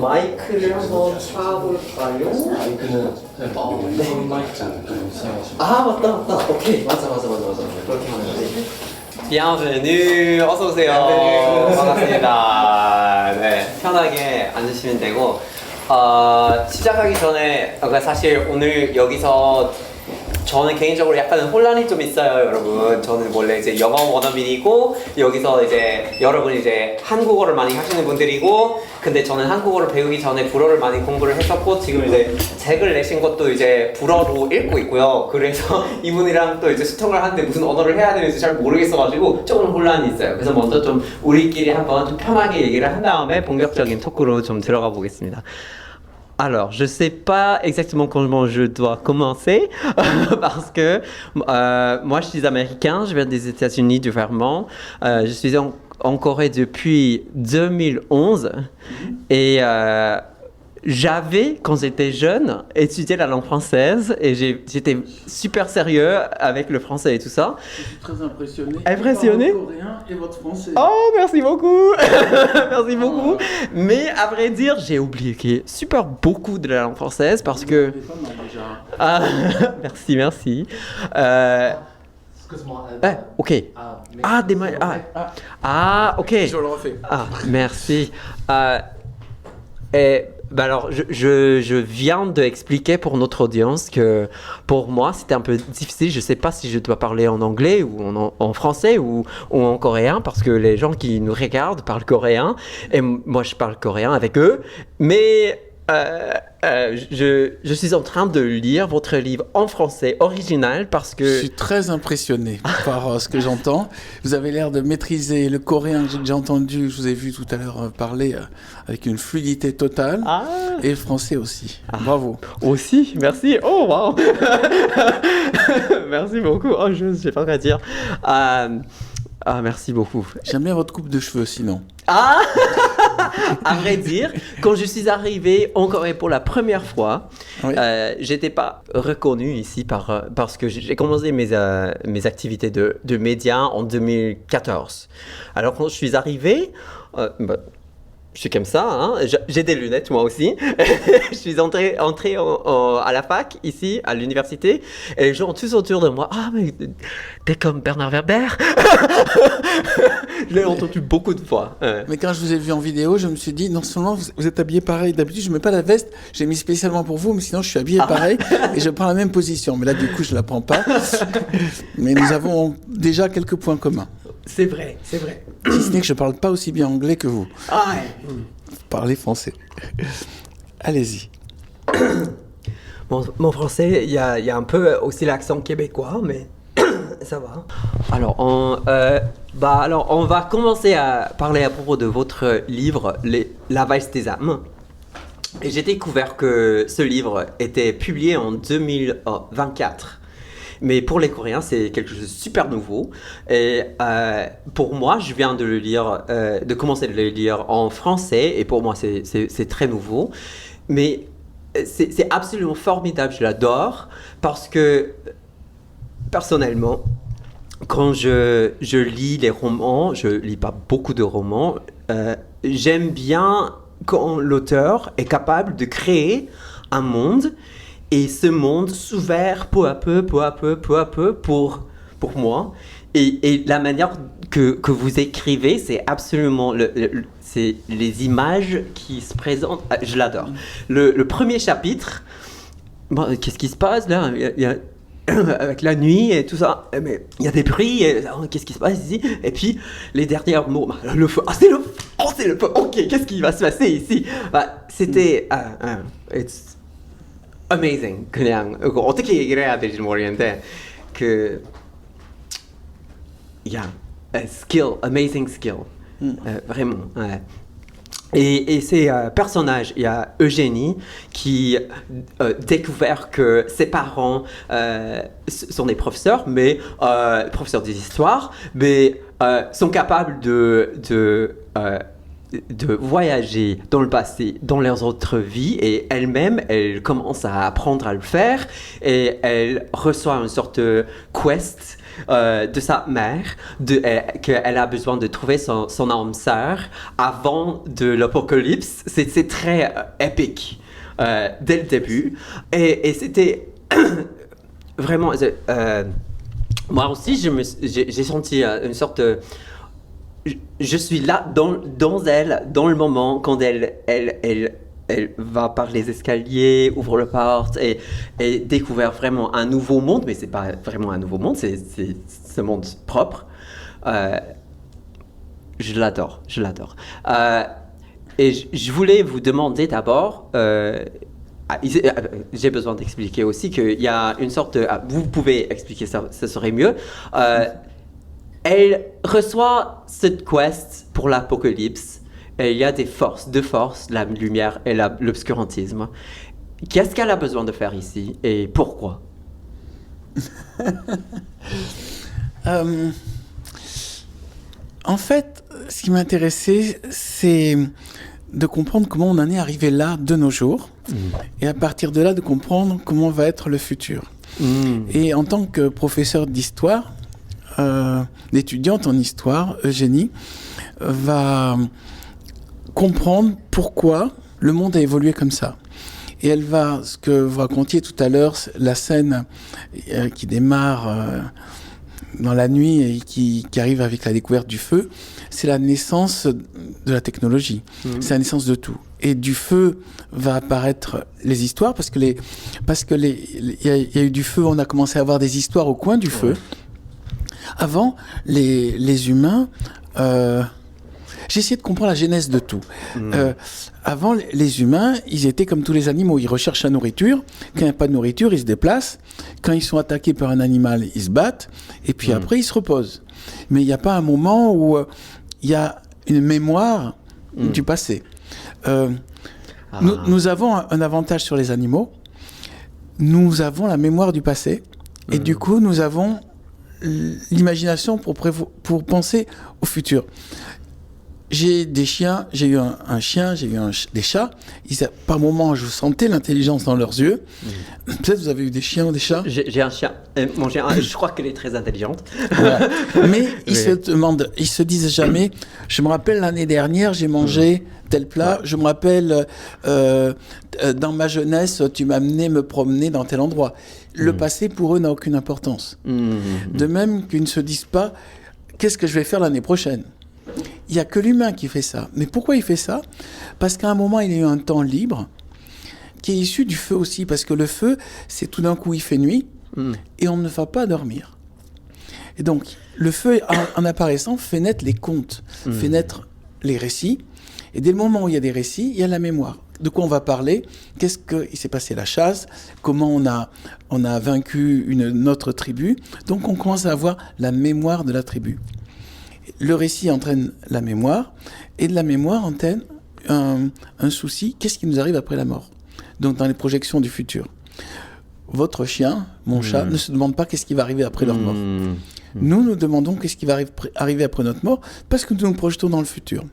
마이크를 한번 켜볼까요? 마이크는 네. 마이크잖아요. 아 맞다. 오케이 맞아. 그렇게 하면 되지. Bienvenue, 어서 오세요. 반갑습니다. 네, 편하게 앉으시면 되고 시작하기 전에 사실 오늘 여기서 저는 개인적으로 약간 혼란이 좀 있어요, 여러분. 저는 원래 이제 영어 원어민이고 여기서 이제 여러분 이제 한국어를 많이 하시는 분들이고, 근데 저는 한국어를 배우기 전에 불어를 많이 공부를 했었고 지금 이제 책을 내신 것도 이제 불어로 읽고 있고요. 그래서 이분이랑 또 이제 소통을 하는데 무슨 언어를 해야 되는지 잘 모르겠어가지고 조금 혼란이 있어요. 그래서 먼저 좀 우리끼리 한번 좀 편하게 얘기를 한 다음에 본격적인 토크로 좀 들어가 보겠습니다. Alors, je sais pas exactement comment je dois commencer parce que moi je suis américain, je viens des États-Unis du Vermont, je suis en Corée depuis 2011 et j'avais, quand j'étais jeune, étudié la langue française et j'étais super sérieux avec le français et tout ça. Je suis très impressionné. Impressionné? Par votre coréen et votre français. Oh, merci beaucoup. Merci beaucoup. Mais à vrai dire, j'ai oublié super beaucoup de la langue française parce que... Ah, merci. Excuse-moi. Ok. Ok. Je le refais. Ah, merci. Alors, je viens d'expliquer pour notre audience que pour moi, c'était un peu difficile. Je ne sais pas si je dois parler en anglais ou en français ou en coréen parce que les gens qui nous regardent parlent coréen et moi, je parle coréen avec eux. Mais je suis en train de lire votre livre en français original parce que... Je suis très impressionné par ce que j'entends. Vous avez l'air de maîtriser le coréen que j'ai déjà entendu, je vous ai vu tout à l'heure parler avec une fluidité totale, et le français aussi. Bravo. Aussi, merci. Oh, wow. Merci beaucoup. Oh, je ne sais pas quoi dire. Merci beaucoup. J'aime bien votre coupe de cheveux, sinon. À vrai dire, quand je suis arrivé en Corée pour la première fois, Oui. j'étais pas reconnu ici parce que j'ai commencé mes activités de médias en 2014. Alors quand je suis arrivé, je suis comme ça, hein. J'ai des lunettes moi aussi. Je suis entré à la fac ici, à l'université, et les gens tous autour de moi, mais t'es comme Bernard Werber. Je l'ai entendu beaucoup de fois. Mais quand je vous ai vu en vidéo, je me suis dit, non seulement vous êtes habillé pareil, d'habitude je ne mets pas la veste, j'ai mis spécialement pour vous, mais sinon je suis habillé pareil et je prends la même position. Mais là du coup je ne la prends pas. Mais nous avons déjà quelques points communs. C'est vrai. Si ce n'est que je ne parle pas aussi bien anglais que vous. Vous parlez français. Allez-y. Mon français, il y a un peu aussi l'accent québécois, mais ça va. Alors, on va commencer à parler à propos de votre livre, La valse des âmes. Et j'ai découvert que ce livre était publié en 2024. Mais pour les Coréens, c'est quelque chose de super nouveau. Et pour moi, je viens de le lire, de commencer de le lire en français. Et pour moi, c'est très nouveau. Mais c'est absolument formidable, je l'adore. Parce que, personnellement, quand je lis les romans, je lis pas beaucoup de romans, j'aime bien quand l'auteur est capable de créer un monde. Et ce monde s'ouvre peu à peu pour moi. Et la manière que vous écrivez, c'est absolument... c'est les images qui se présentent. Je l'adore. Le premier chapitre, qu'est-ce qui se passe là? Il y a avec la nuit et tout ça, mais il y a des bruits, qu'est-ce qui se passe ici? Et puis les derniers mots, le feu, c'est le feu, ok, qu'est-ce qui va se passer ici? C'était... it's amazing. 그냥 어떻게 얘기를 해야 될지 모르겠는데 skill, amazing skill. Vraiment. Et ces personnages, il y a Eugénie qui découvert que ses parents sont des professeurs, mais professeurs d'histoire, mais sont capables de voyager dans le passé, dans leurs autres vies, et elle-même, elle commence à apprendre à le faire, et elle reçoit une sorte de quest de sa mère, qu'elle a besoin de trouver son âme sœur avant de l'apocalypse. C'est très épique dès le début. Et c'était vraiment... moi aussi, j'ai senti une sorte de... Je suis là dans elle, dans le moment, quand elle va par les escaliers, ouvre la porte et découvre vraiment un nouveau monde, mais c'est pas vraiment un nouveau monde, c'est ce monde propre. Je l'adore. Et je voulais vous demander d'abord, j'ai besoin d'expliquer aussi qu'il y a une sorte de... vous pouvez expliquer ça, ce serait mieux. Elle reçoit cette quest pour l'apocalypse. Et il y a deux forces, la lumière et l'obscurantisme. Qu'est-ce qu'elle a besoin de faire ici et pourquoi? En fait, ce qui m'intéressait, c'est de comprendre comment on en est arrivé là de nos jours. Et à partir de là, de comprendre comment va être le futur. Et en tant que professeur d'histoire, d'étudiante en histoire, Eugénie va comprendre pourquoi le monde a évolué comme ça. Et elle va, ce que vous racontiez tout à l'heure, la scène qui démarre dans la nuit et qui arrive avec la découverte du feu, c'est la naissance de la technologie. C'est la naissance de tout. Et du feu va apparaître les histoires, parce que il y a eu du feu, on a commencé à avoir des histoires au coin du feu. Avant, les humains... J'ai essayé de comprendre la genèse de tout. Avant, les humains, ils étaient comme tous les animaux. Ils recherchent la nourriture. Quand il n'y a pas de nourriture, ils se déplacent. Quand ils sont attaqués par un animal, ils se battent. Et puis après, ils se reposent. Mais il n'y a pas un moment où il y a une mémoire du passé. Nous avons un avantage sur les animaux. Nous avons la mémoire du passé. Et du coup, nous avons l'imagination pour penser au futur. J'ai des chiens, j'ai eu un chien, j'ai eu des chats. Par moments, je sentais l'intelligence dans leurs yeux. Peut-être vous avez eu des chiens ou des chats. J'ai un chien. Mon chien, je crois qu'elle est très intelligente. Voilà. Mais ils se disent jamais. Je me rappelle l'année dernière, j'ai mangé tel plat. Je me rappelle dans ma jeunesse, tu m'as amené me promener dans tel endroit. Le passé pour eux n'a aucune importance. De même qu'ils ne se disent pas qu'est-ce que je vais faire l'année prochaine. Il n'y a que l'humain qui fait ça. Mais pourquoi il fait ça? Parce qu'à un moment, il y a eu un temps libre qui est issu du feu aussi. Parce que le feu, c'est tout d'un coup, il fait nuit et on ne va pas dormir. Et donc, le feu, en apparaissant, fait naître les contes, fait naître les récits. Et dès le moment où il y a des récits, il y a la mémoire. De quoi on va parler? Qu'est-ce qu'il s'est passé la chasse? Comment on a vaincu notre tribu? Donc, on commence à avoir la mémoire de la tribu. Le récit entraîne la mémoire, et de la mémoire entraîne un souci, qu'est-ce qui nous arrive après la mort? Donc dans les projections du futur. Votre chien, mon chat, ne se demande pas qu'est-ce qui va arriver après leur mort. Nous, nous demandons qu'est-ce qui va arriver après notre mort, parce que nous nous projetons dans le futur.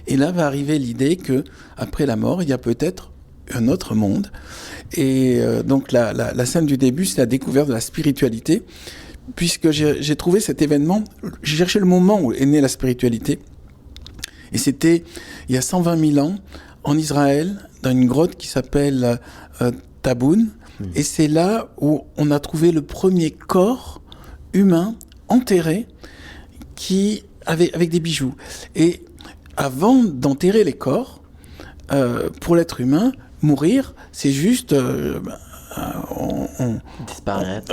Et là va arriver l'idée que après la mort, il y a peut-être un autre monde. Et donc la scène du début, c'est la découverte de la spiritualité, puisque j'ai trouvé cet événement, j'ai cherché le moment où est née la spiritualité, et c'était il y a 120 000 ans, en Israël, dans une grotte qui s'appelle Taboun, et c'est là où on a trouvé le premier corps humain enterré avec des bijoux. Et avant d'enterrer les corps, pour l'être humain, mourir, c'est juste...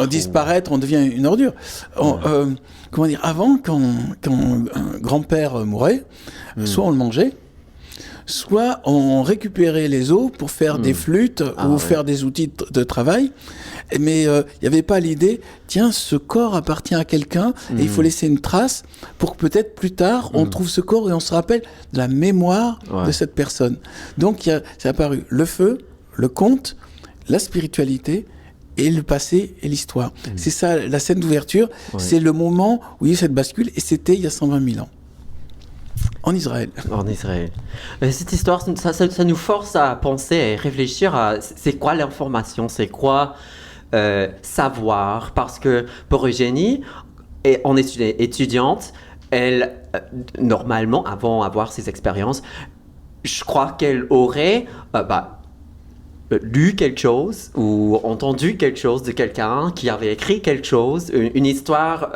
disparaître, on devient une ordure. Comment dire, avant, quand un grand-père mourait, soit on le mangeait, soit on récupérait les os pour faire des flûtes ou faire des outils de travail. Mais il n'y avait pas l'idée, tiens, ce corps appartient à quelqu'un et il faut laisser une trace pour que peut-être plus tard, on trouve ce corps et on se rappelle de la mémoire de cette personne. Donc, c'est apparu le feu, le conte, la spiritualité et le passé et l'histoire. C'est ça, la scène d'ouverture, c'est le moment où il y a eu cette bascule, et c'était il y a 120 000 ans. En Israël. En Israël. Mais cette histoire, ça nous force à penser et réfléchir à c'est quoi l'information, c'est quoi savoir, parce que pour Eugénie, en étudiante, elle, normalement, avant d'avoir ces expériences, je crois qu'elle aurait lu quelque chose ou entendu quelque chose de quelqu'un qui avait écrit quelque chose, une histoire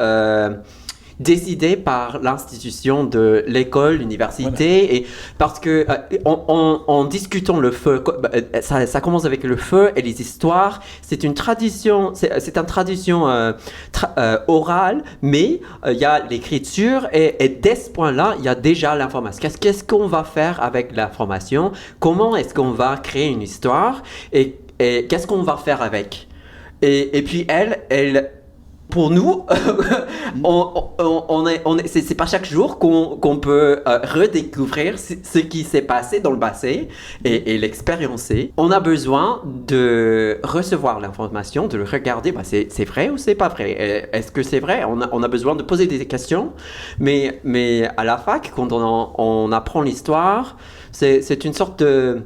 décidée par l'institution de l'école, l'université, Voilà. et parce que en discutant le feu, ça commence avec le feu et les histoires, c'est une tradition, c'est une tradition orale, mais il y a l'écriture et dès ce point-là, il y a déjà l'information. Qu'est-ce qu'on va faire avec l'information? Comment est-ce qu'on va créer une histoire? Et qu'est-ce qu'on va faire avec? Et puis elle, pour nous, c'est pas chaque jour qu'on peut redécouvrir ce qui s'est passé dans le passé et l'expériencer. On a besoin de recevoir l'information, de le regarder. C'est vrai ou c'est pas vrai? Est-ce que c'est vrai? On a besoin de poser des questions. Mais à la fac, quand on apprend l'histoire, c'est une sorte de...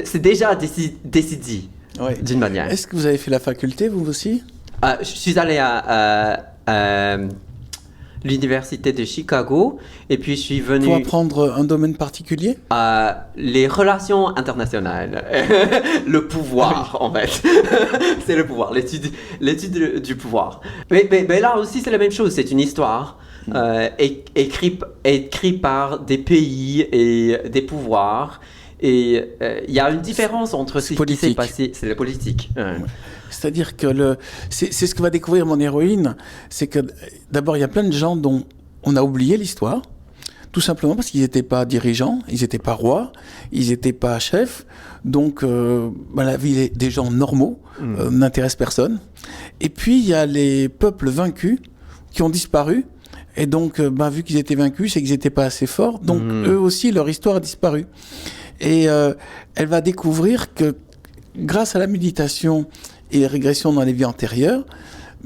C'est déjà décidé Ouais. d'une manière. Est-ce que vous avez fait la faculté, vous aussi? Je suis allé à l'université de Chicago et puis je suis venu Pour apprendre un domaine particulier? à les relations internationales, le pouvoir en fait. C'est le pouvoir, l'étude du pouvoir. Mais là aussi c'est la même chose, c'est une histoire écrite par des pays et des pouvoirs. Et il y a une différence entre ce qui s'est passé, c'est la politique. Ouais. C'est-à-dire que c'est ce que va découvrir mon héroïne, c'est que d'abord il y a plein de gens dont on a oublié l'histoire, tout simplement parce qu'ils n'étaient pas dirigeants, ils n'étaient pas rois, ils n'étaient pas chefs, donc la vie des gens normaux n'intéresse personne. Et puis il y a les peuples vaincus qui ont disparu, et donc vu qu'ils étaient vaincus, c'est qu'ils n'étaient pas assez forts, donc eux aussi leur histoire a disparu. Et elle va découvrir que grâce à la méditation et les régressions dans les vies antérieures,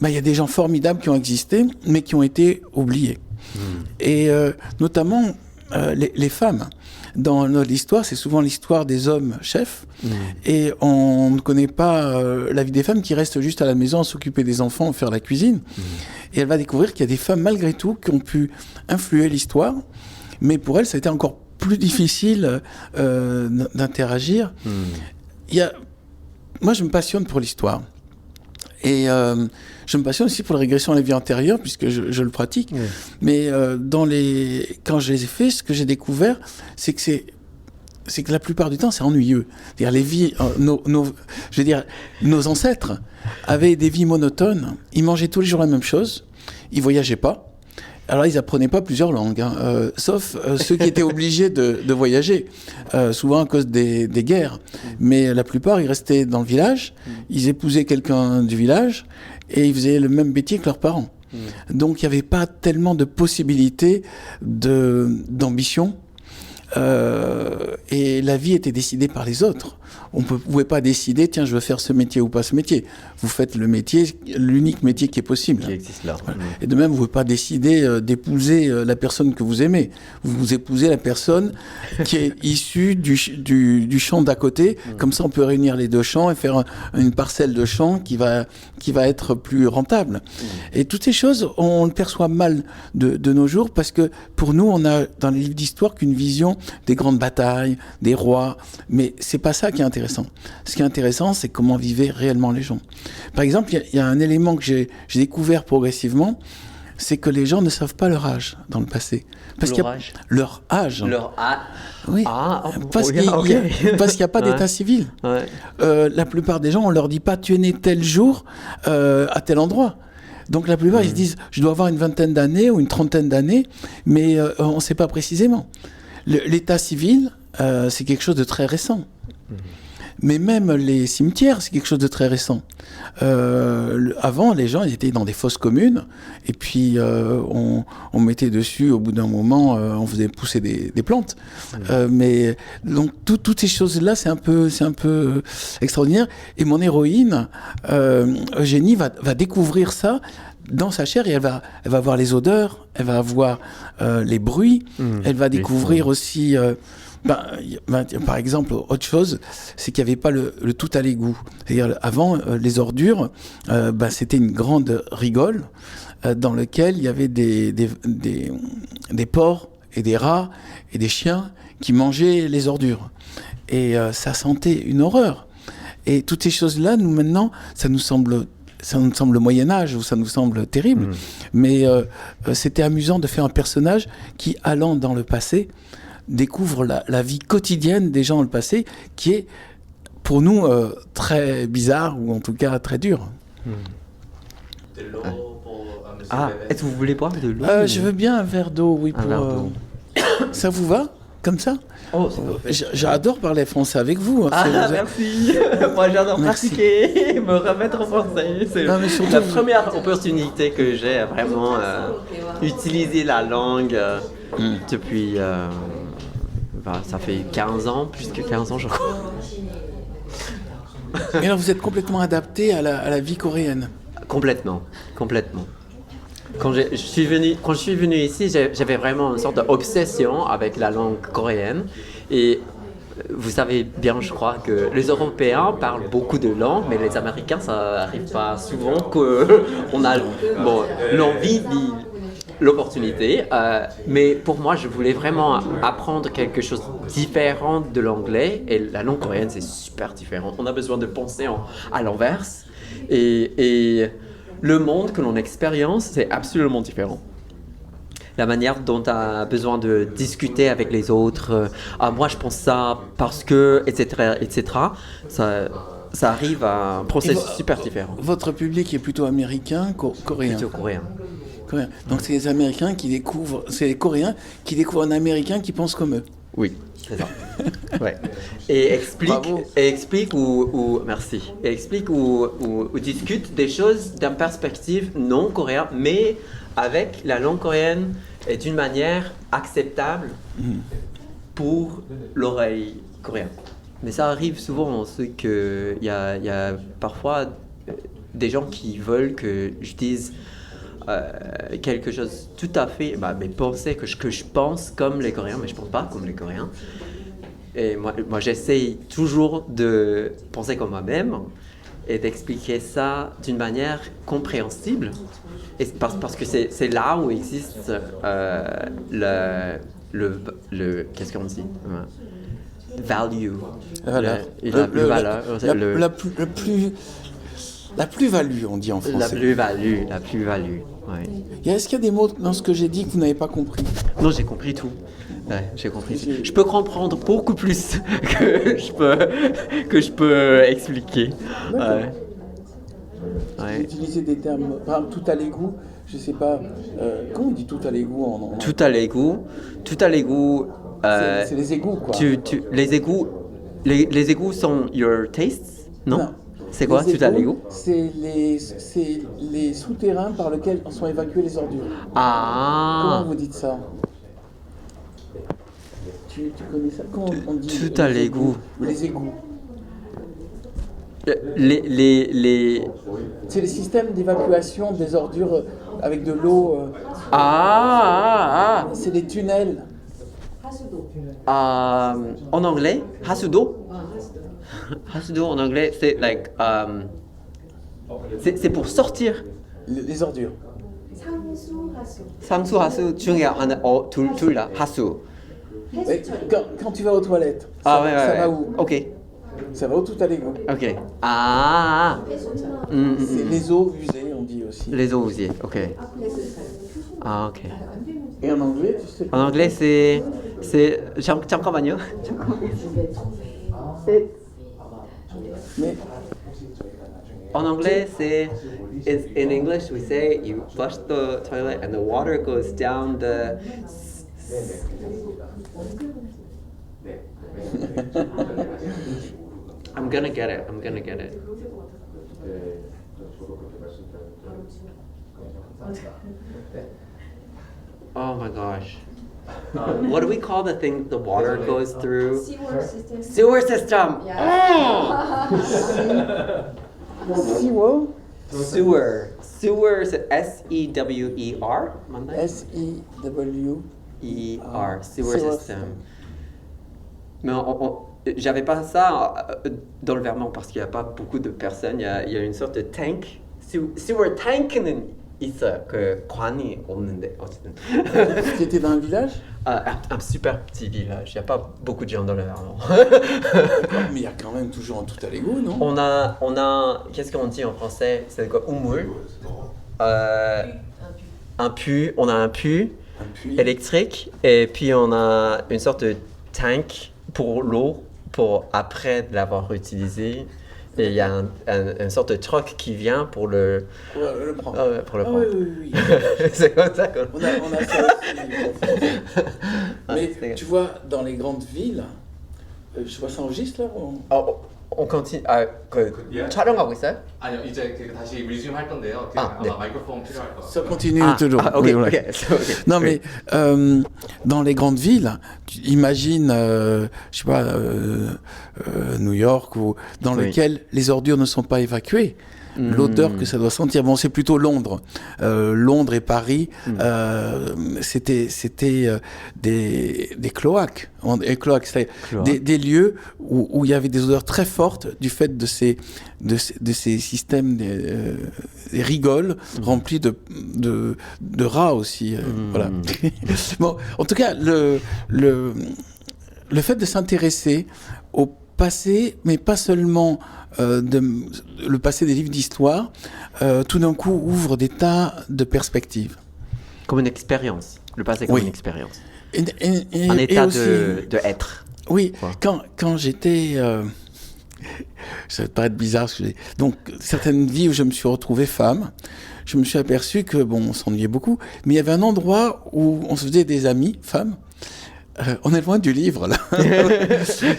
il y a des gens formidables qui ont existé, mais qui ont été oubliés. Et notamment les femmes. Dans notre histoire, c'est souvent l'histoire des hommes chefs, et on ne connaît pas la vie des femmes qui restent juste à la maison à s'occuper des enfants, à faire la cuisine. Et elle va découvrir qu'il y a des femmes, malgré tout, qui ont pu influer l'histoire, mais pour elle, ça a été encore plus difficile d'interagir. Moi, je me passionne pour l'histoire. Et je me passionne aussi pour la régression à la vie antérieure, puisque je le pratique. Mais quand je les ai faits, ce que j'ai découvert, c'est que la plupart du temps, c'est ennuyeux. C'est-à-dire, les vies, nos ancêtres avaient des vies monotones. Ils mangeaient tous les jours la même chose. Ils voyageaient pas. Alors, ils apprenaient pas plusieurs langues, sauf ceux qui étaient obligés de voyager, souvent à cause des guerres. Mais la plupart, ils restaient dans le village, ils épousaient quelqu'un du village, et ils faisaient le même métier que leurs parents. Donc, il n'y avait pas tellement de possibilités d'ambition, et la vie était décidée par les autres. On ne pouvait pas décider, tiens, je veux faire ce métier ou pas ce métier. Vous faites le métier, l'unique métier qui est possible. Qui existe là. Voilà. Et de même, vous ne pouvez pas décider d'épouser la personne que vous aimez. Vous épousez la personne qui est issue du champ d'à côté. Comme ça, on peut réunir les deux champs et faire une parcelle de champ qui va être plus rentable. Et toutes ces choses, on le perçoit mal de nos jours parce que pour nous, on a dans les livres d'histoire qu'une vision des grandes batailles, des rois. Mais c'est pas ça qui est intéressant. Ce qui est intéressant, c'est comment vivaient réellement les gens. Par exemple, il y a un élément que j'ai découvert progressivement, c'est que les gens ne savent pas leur âge dans le passé. Parce qu'il y a leur âge. Leur âge. Oui. Parce qu'il n'y a pas d'état civil. La plupart des gens, on leur dit pas tu es né tel jour à tel endroit. Donc la plupart, ils se disent je dois avoir une vingtaine d'années ou une trentaine d'années, mais on ne sait pas précisément. L'état civil, c'est quelque chose de très récent. Mais même les cimetières, c'est quelque chose de très récent. Avant, les gens ils étaient dans des fosses communes, et puis on mettait dessus, au bout d'un moment, on faisait pousser des plantes. Mais donc toutes ces choses-là, c'est un peu extraordinaire. Et mon héroïne, Eugénie, va découvrir ça dans sa chair, et elle va voir les odeurs, elle va voir les bruits, elle va découvrir aussi Par exemple, autre chose, c'est qu'il n'y avait pas le tout à l'égout. C'est-à-dire, avant, les ordures, c'était une grande rigole dans laquelle il y avait des porcs et des rats et des chiens qui mangeaient les ordures. Et ça sentait une horreur. Et toutes ces choses-là, nous, maintenant, ça nous semble Moyen-Âge, ou ça nous semble terrible. Mais c'était amusant de faire un personnage qui, allant dans le passé, découvre la vie quotidienne des gens dans le passé, qui est, pour nous, très bizarre, ou en tout cas très dure. De l'eau pour monsieur Ah, bébé. est-ce que vous voulez boire de l'eau Je veux bien un verre d'eau, oui. Un verre d'eau. Ça vous va comme ça? Oh, J'adore parler français avec vous. Ah, C'est- merci. Moi, j'adore Merci. pratiquer, me remettre en français. C'est Non, mais surtout, la vous- première opportunité que j'ai à vraiment utiliser la langue depuis... ça fait 15 ans, plus que 15 ans, je crois. Et alors, vous êtes complètement adapté à la vie coréenne. Complètement. Quand je suis venu ici, j'avais vraiment une sorte d'obsession avec la langue coréenne. Et vous savez bien, je crois, que les Européens parlent beaucoup de langues, mais les Américains, ça n'arrive pas souvent qu'on a l'envie, l'opportunité. Mais pour moi, je voulais vraiment apprendre quelque chose de différent de l'anglais. Et la langue coréenne, c'est super différent. On a besoin de penser à l'inverse. Et le monde que l'on expérience, c'est absolument différent. La manière dont tu as besoin de discuter avec les autres, moi je pense ça parce que, etc., ça arrive à un processus super différent. Votre public est plutôt américain, coréen. Plutôt coréen. Coréen. Donc c'est les Américains qui découvrent, c'est les Coréens qui découvrent un Américain qui pense comme eux. Oui, c'est ça. Ouais. Et explique ou discute des choses d'une perspective non coréenne, mais avec la langue coréenne et d'une manière acceptable pour l'oreille coréenne. Mais ça arrive souvent, c'est qu'il y a parfois des gens qui veulent que je dise quelque chose tout à fait, mais penser que je pense comme les Coréens, mais je pense pas comme les Coréens. Et moi j'essaye toujours de penser comme moi-même et d'expliquer ça d'une manière compréhensible. Et parce que c'est là où existe le qu'est-ce qu'on dit? Value. La plus-value, on dit en français. La plus-value, ouais. Et est-ce qu'il y a des mots dans ce que j'ai dit que vous n'avez pas compris? Non, j'ai compris tout. Ouais, j'ai compris. Je peux comprendre beaucoup plus que je peux expliquer. Ouais. Vous utilisez des termes, par exemple, tout à l'égout, je sais pas, comment on dit tout à l'égout en... Tout à l'égout. C'est les égouts, quoi. Les égouts sont your tastes, non? C'est quoi, tout à l'égout? C'est les souterrains par lesquels sont évacuées les ordures. Ah. Comment vous dites ça? Tu connais ça? Comment on dit? Tout à l'égout. Les égouts. Les... C'est les systèmes d'évacuation des ordures avec de l'eau. C'est les tunnels. En anglais, hasudo. Hasudo en anglais, c'est like, c'est pour sortir. Les ordures. 상수 하수 중에 하나, 둘 다 하수. Mais quand tu vas aux toilettes, Ah ça ouais. va où? Ok. Ça va où tout à l'égout? Ok. C'est les eaux usées, on dit aussi. Les eaux usées, ok. Ah, ok. Et en anglais, tu sais. En anglais, c'est 잠깐만요. Mais En anglais, c'est in English we say you flush the toilet and the water goes down the. I'm gonna get it. Oh my gosh. What do we call the thing the water goes through? Sewer system. Sewer, Sewer is S-E-W-E-R. 맞나요? S-E-W. E-R. Sewer Sewer system. Mais j'avais pas ça dans le Vermont parce qu'il n'y a pas beaucoup de personnes. Il y a une sorte de tank. Sewer tank는 있어요. 그 관이 없는데 어쨌든. Tu étais dans un village? Un super petit village. Il n'y a pas beaucoup de gens dans le Vermont. Mais il y a quand même toujours un tout à l'égout, non? On a, qu'est-ce qu'on dit en français? C'est quoi? Umul. Un puits. On a un puits électrique et puis on a une sorte de tank pour l'eau pour après l'avoir utilisé. Et il y a une sorte de truck qui vient pour le prendre. Pour le prendre. Oui. C'est comme ça qu'on... On a ça aussi. Mais tu vois, dans les grandes villes, je vois ça enregistre là on continue. 촬영하고 있어요? 아니요, 이제 다시 리즘 할 건데요. 아, 네. 아마 마이크로폰 필요할 것 Ça 같아요. continue toujours. Ok, Oui, ok. voilà. Non, mais dans les grandes villes, tu imagines, je sais pas, New York, ou dans lequel les ordures ne sont pas évacuées. L'odeur que ça doit sentir. Bon, c'est plutôt Londres. Londres et Paris, c'était des cloaques. Des cloaques, c'est des lieux où il y avait des odeurs très fortes du fait de ces systèmes des rigoles remplis de rats aussi. Voilà. Bon, en tout cas, le fait de s'intéresser au passé, mais pas seulement le passé des livres d'histoire, tout d'un coup ouvre des tas de perspectives. Comme une expérience. Le passé comme une expérience. Un Et état aussi, de être. Oui, Quoi. quand j'étais... ça va paraître bizarre. Donc, certaines vies où je me suis retrouvé femme, je me suis aperçu que, bon, on s'ennuyait beaucoup, mais il y avait un endroit où on se faisait des amis, femmes. On est loin du livre, là.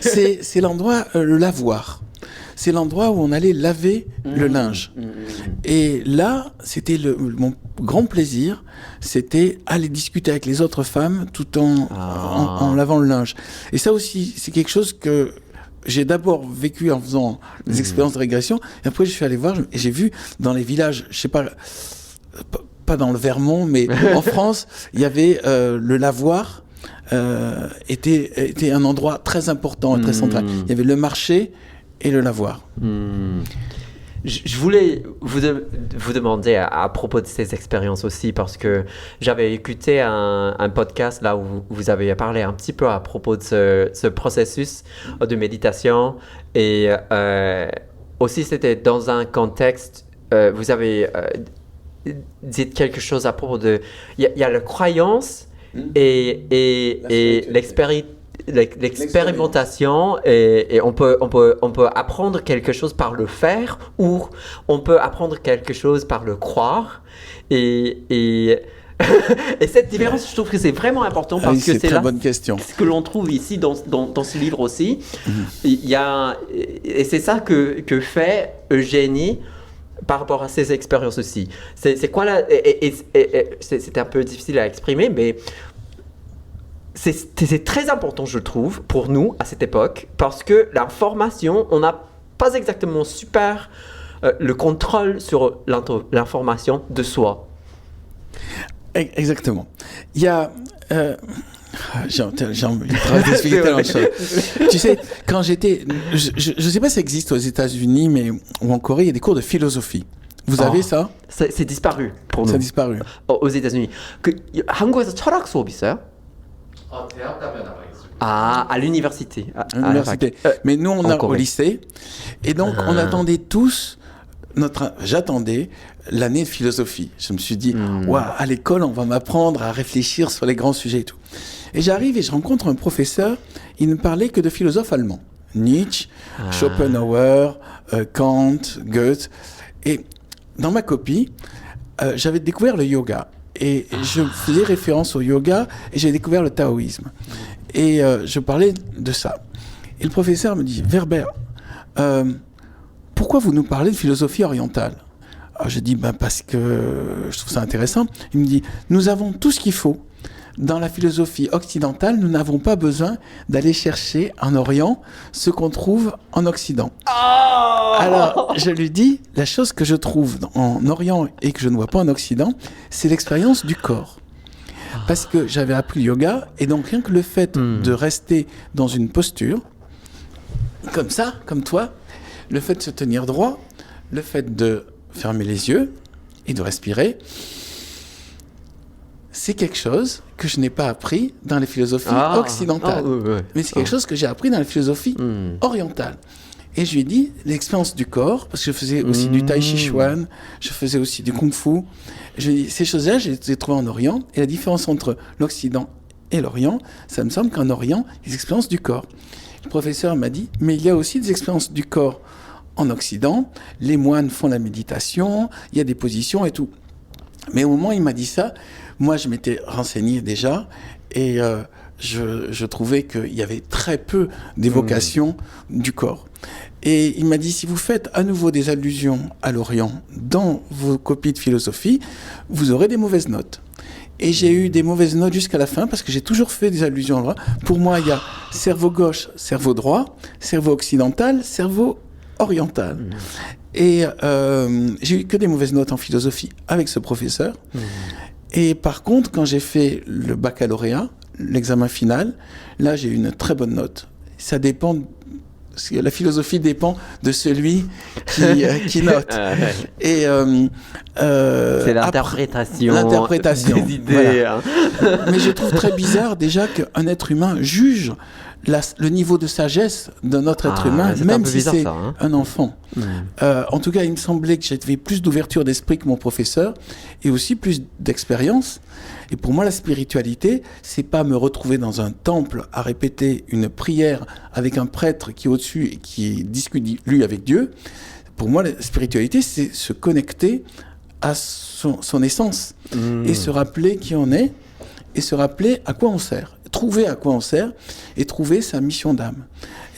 C'est l'endroit, le lavoir. C'est l'endroit où on allait laver le linge. Et là, c'était mon grand plaisir, c'était aller discuter avec les autres femmes tout en lavant le linge. Et ça aussi, c'est quelque chose que j'ai d'abord vécu en faisant des expériences de régression, et après je suis allé voir, et j'ai vu dans les villages, je sais pas dans le Vermont, mais en France, il y avait le lavoir, était un endroit très important et très central. Il y avait le marché et le lavoir. Je voulais vous demander à propos de ces expériences aussi, parce que j'avais écouté un podcast là où vous avez parlé un petit peu à propos de ce processus de méditation, et aussi c'était dans un contexte, vous avez dit quelque chose à propos de... Il y a la croyance et l'expérimentation, et on peut apprendre quelque chose par le faire, ou on peut apprendre quelque chose par le croire, et et cette différence, je trouve que c'est vraiment important, parce que c'est là bonne question. ce que l'on trouve ici dans ce livre aussi. Il y a, et c'est ça que fait Eugénie par rapport à ses expériences aussi. C'est quoi là, c'est un peu difficile à exprimer, mais c'est très important, je trouve, pour nous à cette époque, parce que l'information, on n'a pas exactement super le contrôle sur l'information de soi. Exactement. Il y a... j'ai envie de t'expliquer tellement de choses. Tu sais, quand j'étais... Je ne sais pas si ça existe aux États-Unis, mais ou en Corée, il y a des cours de philosophie. Vous avez ça? C'est disparu pour nous. Ça a disparu. Aux États-Unis. 한국에서 철학 수업 있어요? 대학 가면 아마 있을 거예요. À l'université. À l'université. Mais nous, on a au lycée. Et donc, on attendait tous... J'attendais l'année de philosophie. Je me suis dit, à l'école, on va m'apprendre à réfléchir sur les grands sujets et tout. Et j'arrive et je rencontre un professeur, il ne parlait que de philosophes allemands. Nietzsche, Schopenhauer, Kant, Goethe. Et dans ma copie, j'avais découvert le yoga. Et je faisais référence au yoga et j'ai découvert le taoïsme. Et je parlais de ça. Et le professeur me dit, Werber, pourquoi vous nous parlez de philosophie orientale? Alors je dis, parce que je trouve ça intéressant. Il me dit, nous avons tout ce qu'il faut. Dans la philosophie occidentale, nous n'avons pas besoin d'aller chercher en Orient ce qu'on trouve en Occident. Alors, je lui dis, la chose que je trouve en Orient et que je ne vois pas en Occident, c'est l'expérience du corps. parce que j'avais appris le yoga, et donc rien que le fait de rester dans une posture, comme ça, comme toi, le fait de se tenir droit, le fait de fermer les yeux et de respirer, c'est quelque chose que je n'ai pas appris dans les philosophies occidentales. Mais c'est quelque chose que j'ai appris dans les philosophies orientales. Et je lui ai dit, l'expérience du corps, parce que je faisais aussi du tai chi chuan, je faisais aussi du kung fu. Je lui ai dit, ces choses-là, je les ai trouvées en Orient. Et la différence entre l'Occident et l'Orient, ça me semble qu'en Orient, il y a des expériences du corps. Le professeur m'a dit, mais il y a aussi des expériences du corps en Occident. Les moines font la méditation, il y a des positions et tout. Mais au moment où il m'a dit ça, moi, je m'étais renseigné déjà et je trouvais qu'il y avait très peu d'évocation du corps. Et il m'a dit, si vous faites à nouveau des allusions à l'Orient dans vos copies de philosophie, vous aurez des mauvaises notes. Et j'ai eu des mauvaises notes jusqu'à la fin parce que j'ai toujours fait des allusions à l'Orient. Pour moi, il y a cerveau gauche, cerveau droit, cerveau occidental, cerveau oriental. Et j'ai eu que des mauvaises notes en philosophie avec ce professeur. Et par contre, quand j'ai fait le baccalauréat, l'examen final, là, j'ai eu une très bonne note. Ça dépend... La philosophie dépend de celui qui note. Et c'est l'interprétation des idées. Voilà. Mais je trouve très bizarre déjà qu'un être humain juge le niveau de sagesse d'un autre être humain, même si c'est un enfant. En tout cas, il me semblait que j'avais plus d'ouverture d'esprit que mon professeur et aussi plus d'expérience. Et pour moi, la spiritualité, c'est pas me retrouver dans un temple à répéter une prière avec un prêtre qui est au-dessus et qui discute lui avec Dieu. Pour moi, la spiritualité, c'est se connecter à son essence et se rappeler qui on est et se rappeler à quoi on sert. Trouver à quoi on sert et trouver sa mission d'âme.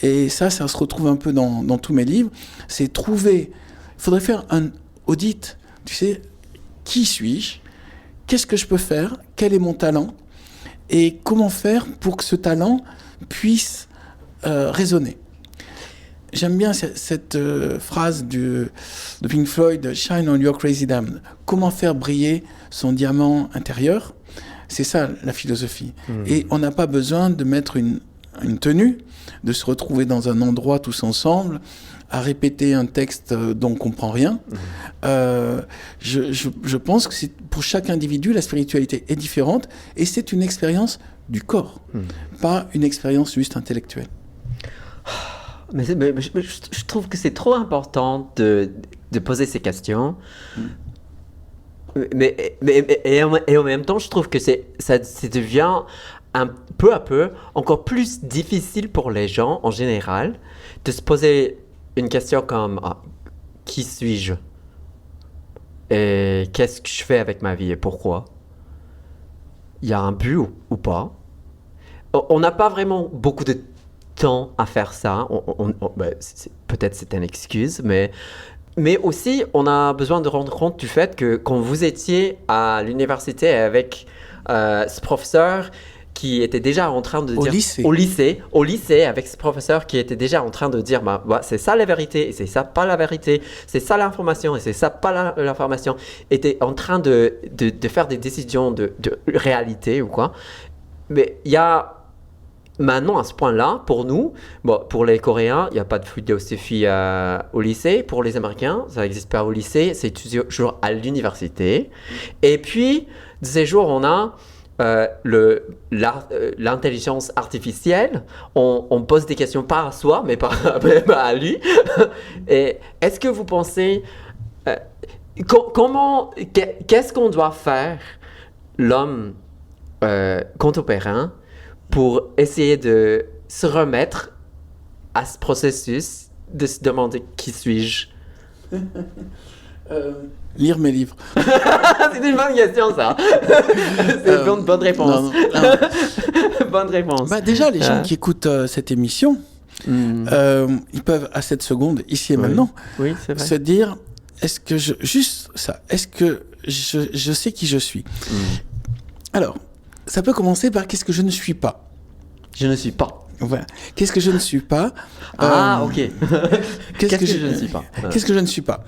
Et ça se retrouve un peu dans tous mes livres. C'est trouver... Il faudrait faire un audit. Tu sais, qui suis-je ? Qu'est-ce que je peux faire ? Quel est mon talent ? Et comment faire pour que ce talent puisse résonner ? J'aime bien cette phrase de Pink Floyd, « Shine on your crazy diamond ». Comment faire briller son diamant intérieur ? C'est ça, la philosophie. Et on n'a pas besoin de mettre une tenue, de se retrouver dans un endroit tous ensemble, à répéter un texte dont on ne comprend rien. Je pense que pour chaque individu, la spiritualité est différente et c'est une expérience du corps, pas une expérience juste intellectuelle. Mais je trouve que c'est trop important de poser ces questions. Et en même temps, je trouve que ça devient peu à peu encore plus difficile pour les gens en général de se poser une question comme qui suis-je et qu'est-ce que je fais avec ma vie et pourquoi? Il y a un but ou pas? On n'a pas vraiment beaucoup de temps à faire ça. Peut-être c'est une excuse, mais aussi on a besoin de rendre compte du fait que quand vous étiez à l'université avec ce professeur qui était déjà en train de dire... Au lycée, avec ce professeur qui était déjà en train de dire c'est ça la vérité et c'est ça pas la vérité, c'est ça l'information et c'est ça pas l'information, était en train de faire des décisions de réalité ou quoi. Mais il y a maintenant à ce point-là, pour nous, pour les Coréens, il n'y a pas de philosophie au lycée. Pour les Américains, ça n'existe pas au lycée, c'est toujours à l'université. Et puis, de ces jours, on a l'intelligence artificielle, on pose des questions pas à soi, mais pas à lui. Et est-ce que vous pensez, qu'est-ce qu'on doit faire, l'homme contemporain, pour essayer de se remettre à ce processus de se demander qui suis-je? Lire mes livres. C'est une bonne question, ça. C'est une bonne réponse. Non. Bonne réponse. Déjà, les gens qui écoutent cette émission, ils peuvent, à cette seconde, ici et maintenant, se dire, est-ce que est-ce que je sais qui je suis? Alors, ça peut commencer par qu'est-ce que je ne suis pas. Je ne suis pas. Voilà. Qu'est-ce que je ne suis pas? Ok. Qu'est-ce que je ne suis pas? Qu'est-ce que je ne suis pas?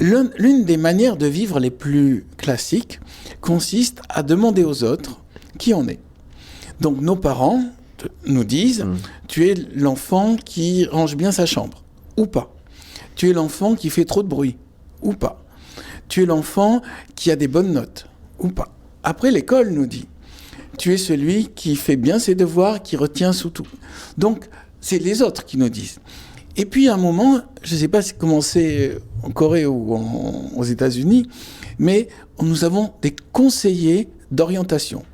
L'une des manières de vivre les plus classiques consiste à demander aux autres qui on est. Donc nos parents nous disent, tu es l'enfant qui range bien sa chambre, ou pas. Tu es l'enfant qui fait trop de bruit, ou pas. Tu es l'enfant qui a des bonnes notes, ou pas. Après, l'école nous dit, tu es celui qui fait bien ses devoirs, qui retient sous tout. Donc, c'est les autres qui nous disent. Et puis, à un moment, je ne sais pas comment c'est en Corée ou aux États-Unis, mais nous avons des conseillers d'orientation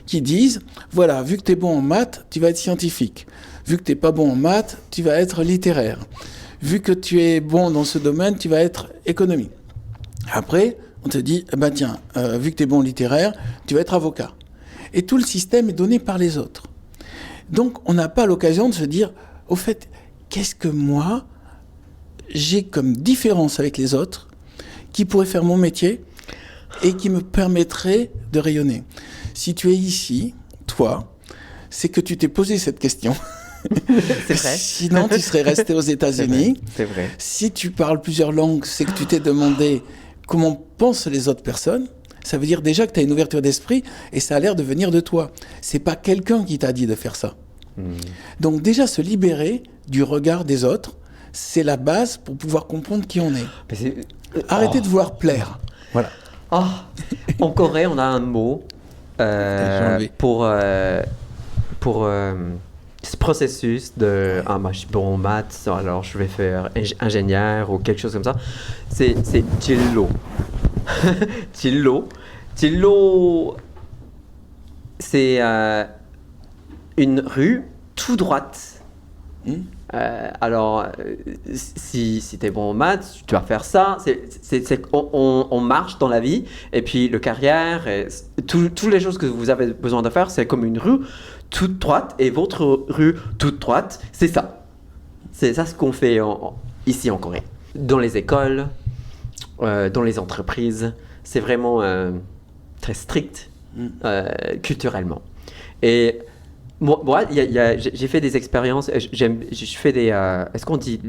qui disent, voilà, vu que tu es bon en maths, tu vas être scientifique. Vu que tu n'es pas bon en maths, tu vas être littéraire. Vu que tu es bon dans ce domaine, tu vas être économie. Après, on te dit, tiens, vu que tu es bon en littéraire, tu vas être avocat. Et tout le système est donné par les autres. Donc, on n'a pas l'occasion de se dire, au fait, qu'est-ce que moi, j'ai comme différence avec les autres qui pourrait faire mon métier et qui me permettrait de rayonner. Si tu es ici, toi, c'est que tu t'es posé cette question. C'est vrai. Sinon, tu serais resté aux États-Unis. C'est vrai. Si tu parles plusieurs langues, c'est que tu t'es demandé comment pensent les autres personnes. Ça veut dire déjà que tu as une ouverture d'esprit et ça a l'air de venir de toi. C'est pas quelqu'un qui t'a dit de faire ça. Donc déjà, se libérer du regard des autres, c'est la base pour pouvoir comprendre qui on est. Arrêtez de vouloir plaire. Voilà. En Corée, on a un mot pour ce processus de moi je suis bon en maths, alors je vais faire ingénieur ou quelque chose comme ça. C'est Jillo. Jillo, c'est une rue tout droite. Alors, si tu es bon en maths, tu vas faire ça. On marche dans la vie, et puis le carrière, toutes les choses que vous avez besoin de faire, c'est comme une rue toute droite, et votre rue toute droite, c'est ça. C'est ça ce qu'on fait ici en Corée. Dans les écoles, dans les entreprises, c'est vraiment très strict culturellement. Et moi, j'ai fait des expériences. Je fais des. Est-ce qu'on dit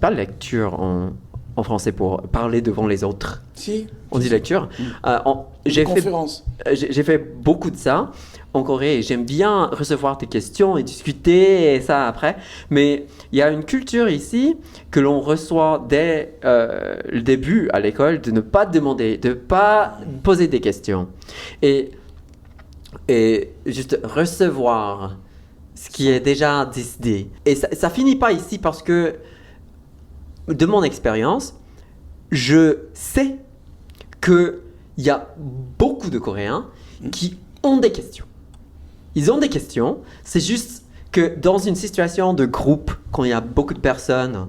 pas lecture en français pour parler devant les autres? Si. On dit lecture. Conférence. J'ai fait beaucoup de ça en Corée. J'aime bien recevoir des questions et discuter et ça après. Mais il y a une culture ici que l'on reçoit dès le début à l'école de ne pas demander, de ne pas poser des questions. Et juste recevoir ce qui est déjà décidé. Et ça finit pas ici parce que, de mon expérience, je sais qu'il y a beaucoup de Coréens qui ont des questions. Ils ont des questions, c'est juste que dans une situation de groupe, quand il y a beaucoup de personnes,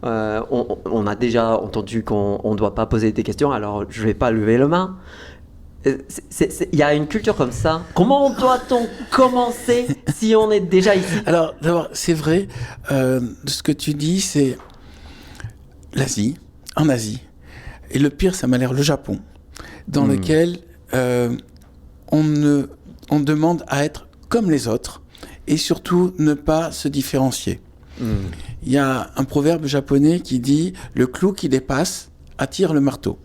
on a déjà entendu qu'on ne doit pas poser des questions, alors je ne vais pas lever la main. Il y a une culture comme ça. Comment doit-on commencer si on est déjà ici? Alors, d'abord, c'est vrai, ce que tu dis, c'est l'Asie, en Asie. Et le pire, ça m'a l'air le Japon, dans lequel on demande à être comme les autres et surtout ne pas se différencier. Il y a un proverbe japonais qui dit « Le clou qui dépasse attire le marteau ».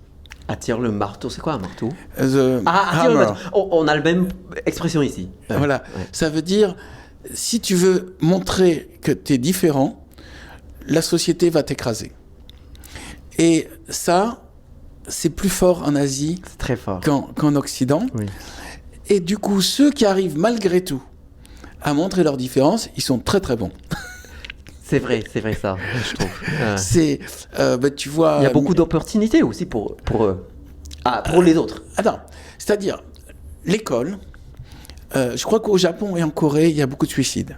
Attire le marteau, c'est quoi un marteau? Attire le marteau. On a la même expression ici. Voilà, ça veut dire, si tu veux montrer que tu es différent, la société va t'écraser. Et ça, c'est plus fort en Asie c'est très fort. qu'en Occident. Oui. Et du coup, ceux qui arrivent malgré tout à montrer leur différence, ils sont très très bons. C'est vrai ça, je trouve. C'est, tu vois... Il y a beaucoup d'opportunités aussi pour eux. Pour les autres. Attends, c'est-à-dire, l'école, je crois qu'au Japon et en Corée, il y a beaucoup de suicides.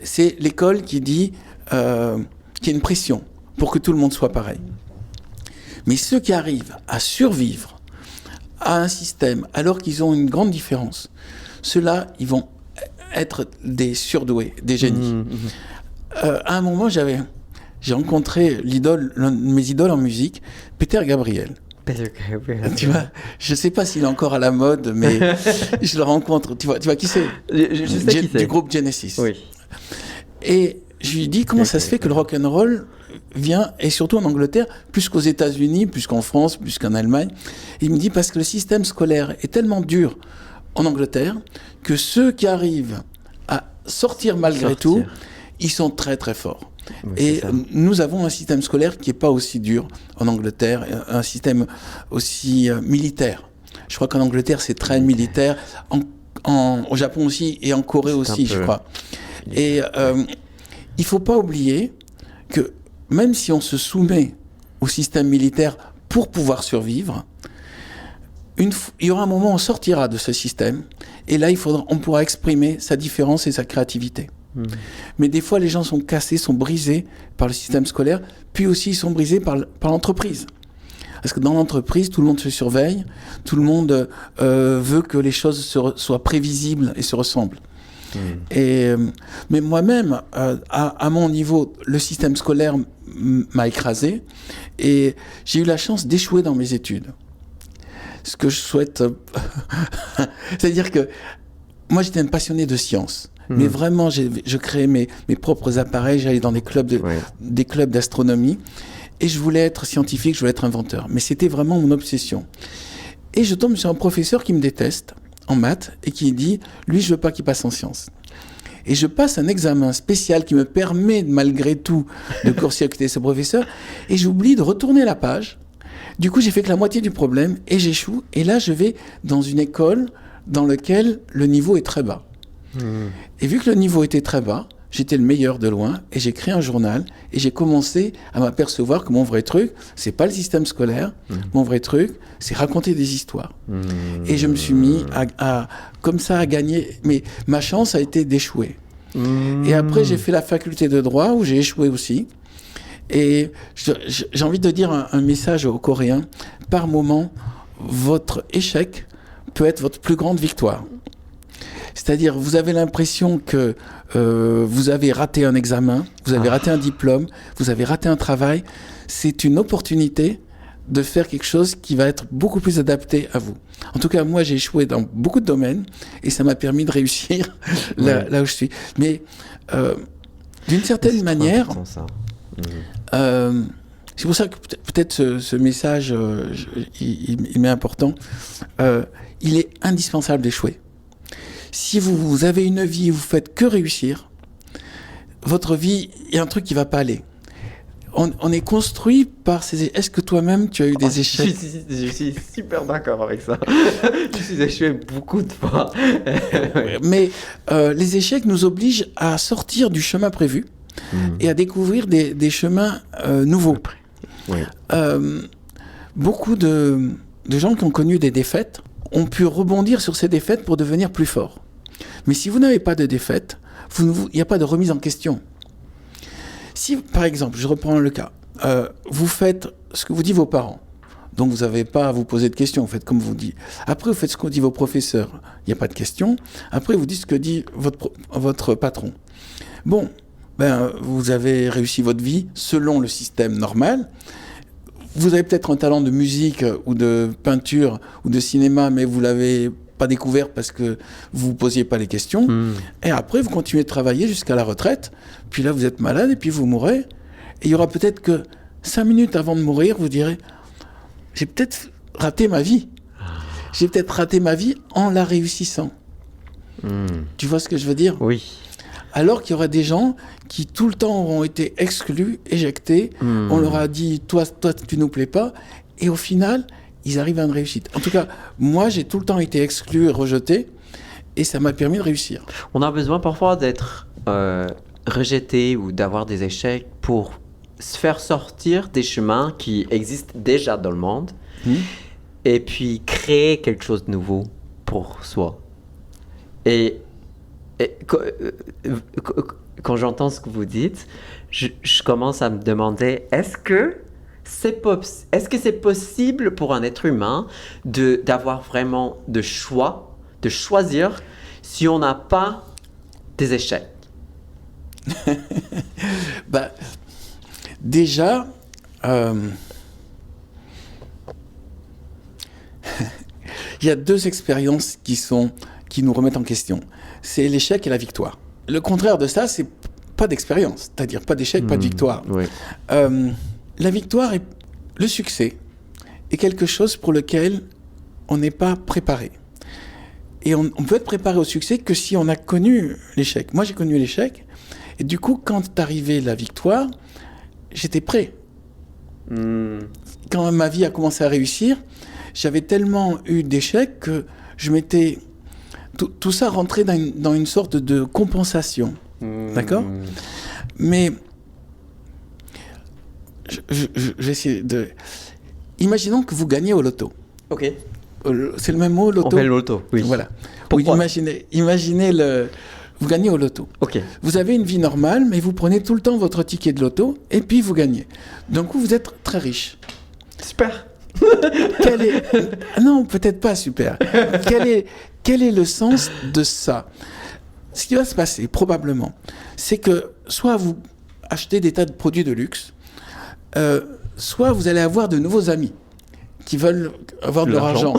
C'est l'école qui dit qu'il y a une pression pour que tout le monde soit pareil. Mais ceux qui arrivent à survivre à un système alors qu'ils ont une grande différence, ceux-là, ils vont être des surdoués, des génies. À un moment, j'ai rencontré l'un de mes idoles en musique, Peter Gabriel. Tu vois, je ne sais pas s'il est encore à la mode, mais je le rencontre. Tu vois qui c'est? Je sais qui c'est. Du groupe Genesis. Oui. Et je lui dis comment ça se fait que le rock'n'roll vient, et surtout en Angleterre, plus qu'aux États-Unis, plus qu'en France, plus qu'en Allemagne. Il me dit parce que le système scolaire est tellement dur en Angleterre que ceux qui arrivent à sortir malgré tout, ils sont très très forts. Oui, et nous avons un système scolaire qui n'est pas aussi dur en Angleterre, un système aussi militaire. Je crois qu'en Angleterre, c'est très militaire, au Japon aussi et en Corée aussi, je crois. Et il ne faut pas oublier que même si on se soumet au système militaire pour pouvoir survivre, il y aura un moment où on sortira de ce système, et là, on pourra exprimer sa différence et sa créativité. Mais des fois, les gens sont cassés, sont brisés par le système scolaire, puis aussi ils sont brisés par l'entreprise. Parce que dans l'entreprise, tout le monde se surveille, tout le monde veut que les choses soient prévisibles et se ressemblent. Mais moi-même, à mon niveau, le système scolaire m'a écrasé, et j'ai eu la chance d'échouer dans mes études. Ce que je souhaite... C'est-à-dire que moi, j'étais un passionné de sciences. Mais vraiment, je créais mes propres appareils, j'allais dans des clubs d'astronomie, et je voulais être scientifique, je voulais être inventeur. Mais c'était vraiment mon obsession. Et je tombe sur un professeur qui me déteste en maths et qui dit, lui, je veux pas qu'il passe en sciences. Et je passe un examen spécial qui me permet, malgré tout, de court-circuiter ce professeur, et j'oublie de retourner la page. Du coup, j'ai fait que la moitié du problème, et j'échoue. Et là, je vais dans une école dans laquelle le niveau est très bas. Et vu que le niveau était très bas, j'étais le meilleur de loin, et j'ai créé un journal, et j'ai commencé à m'apercevoir que mon vrai truc, c'est pas le système scolaire, mon vrai truc, c'est raconter des histoires. Et je me suis mis comme ça à gagner, mais ma chance a été d'échouer. Et après, j'ai fait la faculté de droit, où j'ai échoué aussi. Et j'ai envie de dire un message aux Coréens, par moment, votre échec peut être votre plus grande victoire. C'est-à-dire, vous avez l'impression que vous avez raté un examen, vous avez raté un diplôme, vous avez raté un travail. C'est une opportunité de faire quelque chose qui va être beaucoup plus adapté à vous. En tout cas, moi, j'ai échoué dans beaucoup de domaines et ça m'a permis de réussir là où je suis. Mais d'une certaine manière, c'est pour ça que peut-être ce message, il m'est important. Il est indispensable d'échouer. Si vous avez une vie où vous faites que réussir, votre vie, il y a un truc qui ne va pas aller. On est construit par ces... Est-ce que toi-même, tu as eu des échecs ? Je suis super d'accord avec ça. Je suis échoué beaucoup de fois. Mais les échecs nous obligent à sortir du chemin prévu et à découvrir des chemins nouveaux. Oui. Beaucoup de gens qui ont connu des défaites ont pu rebondir sur ces défaites pour devenir plus forts. Mais si vous n'avez pas de défaite, il n'y a pas de remise en question. Si, par exemple, je reprends le cas, vous faites ce que vous disent vos parents, donc vous n'avez pas à vous poser de questions, vous faites comme vous dites. Après, vous faites ce qu'ont dit vos professeurs, il n'y a pas de questions. Après, vous dites ce que dit votre patron. Bon, vous avez réussi votre vie selon le système normal. Vous avez peut-être un talent de musique ou de peinture ou de cinéma, mais vous ne l'avez pas découvert parce que vous ne vous posiez pas les questions. Et après, vous continuez de travailler jusqu'à la retraite. Puis là, vous êtes malade et puis vous mourrez. Et il y aura peut-être que 5 minutes avant de mourir, vous direz « J'ai peut-être raté ma vie. J'ai peut-être raté ma vie en la réussissant. » Tu vois ce que je veux dire ? Oui. Alors qu'il y aurait des gens qui tout le temps auront été exclus, éjectés. On leur a dit toi, tu nous plais pas. Et au final, ils arrivent à une réussite. En tout cas, moi, j'ai tout le temps été exclu et rejeté. Et ça m'a permis de réussir. On a besoin parfois d'être rejeté ou d'avoir des échecs pour se faire sortir des chemins qui existent déjà dans le monde et puis créer quelque chose de nouveau pour soi. Et quand j'entends ce que vous dites, je commence à me demander, est-ce que c'est possible pour un être humain d'avoir vraiment de choix, de choisir si on n'a pas des échecs? Déjà, il y a 2 expériences qui nous remettent en question. C'est l'échec et la victoire. Le contraire de ça, c'est pas d'expérience, c'est-à-dire pas d'échec, pas de victoire. Oui. La victoire, le succès, est quelque chose pour lequel on n'est pas préparé. Et on peut être préparé au succès que si on a connu l'échec. Moi, j'ai connu l'échec. Et du coup, quand arrivait la victoire, j'étais prêt. Quand ma vie a commencé à réussir, j'avais tellement eu d'échecs que je m'étais... Tout ça rentrait dans une sorte de compensation. D'accord ? Mais je vais essayer de... Imaginons que vous gagnez au loto. Ok. C'est le même mot, loto ? On fait le loto, oui. Voilà. Pourquoi ? Imaginez vous gagnez au loto. Ok. Vous avez une vie normale, mais vous prenez tout le temps votre ticket de loto et puis vous gagnez. Donc vous êtes très riche. Super. Non, peut-être pas super. Quel est le sens de ça ? Ce qui va se passer, probablement, c'est que soit vous achetez des tas de produits de luxe, soit vous allez avoir de nouveaux amis qui veulent avoir de leur argent.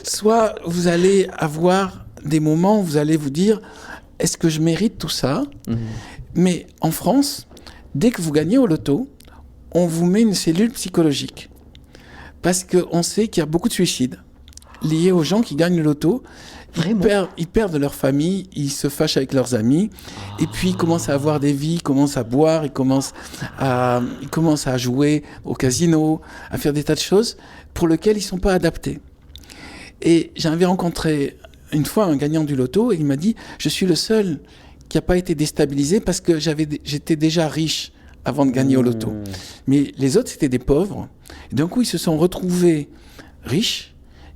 Soit vous allez avoir des moments où vous allez vous dire « Est-ce que je mérite tout ça ?» Mais en France, dès que vous gagnez au loto, on vous met une cellule psychologique. Parce qu'on sait qu'il y a beaucoup de suicides liés aux gens qui gagnent le loto. Ils perdent leur famille, ils se fâchent avec leurs amis, et puis ils commencent à avoir des vies, ils commencent à boire, ils commencent à jouer au casino, à faire des tas de choses pour lesquelles ils ne sont pas adaptés. Et j'avais rencontré une fois un gagnant du loto, et il m'a dit « Je suis le seul qui n'a pas été déstabilisé parce que j'étais déjà riche avant de gagner au loto. Mais les autres, c'était des pauvres. Et d'un coup, ils se sont retrouvés riches,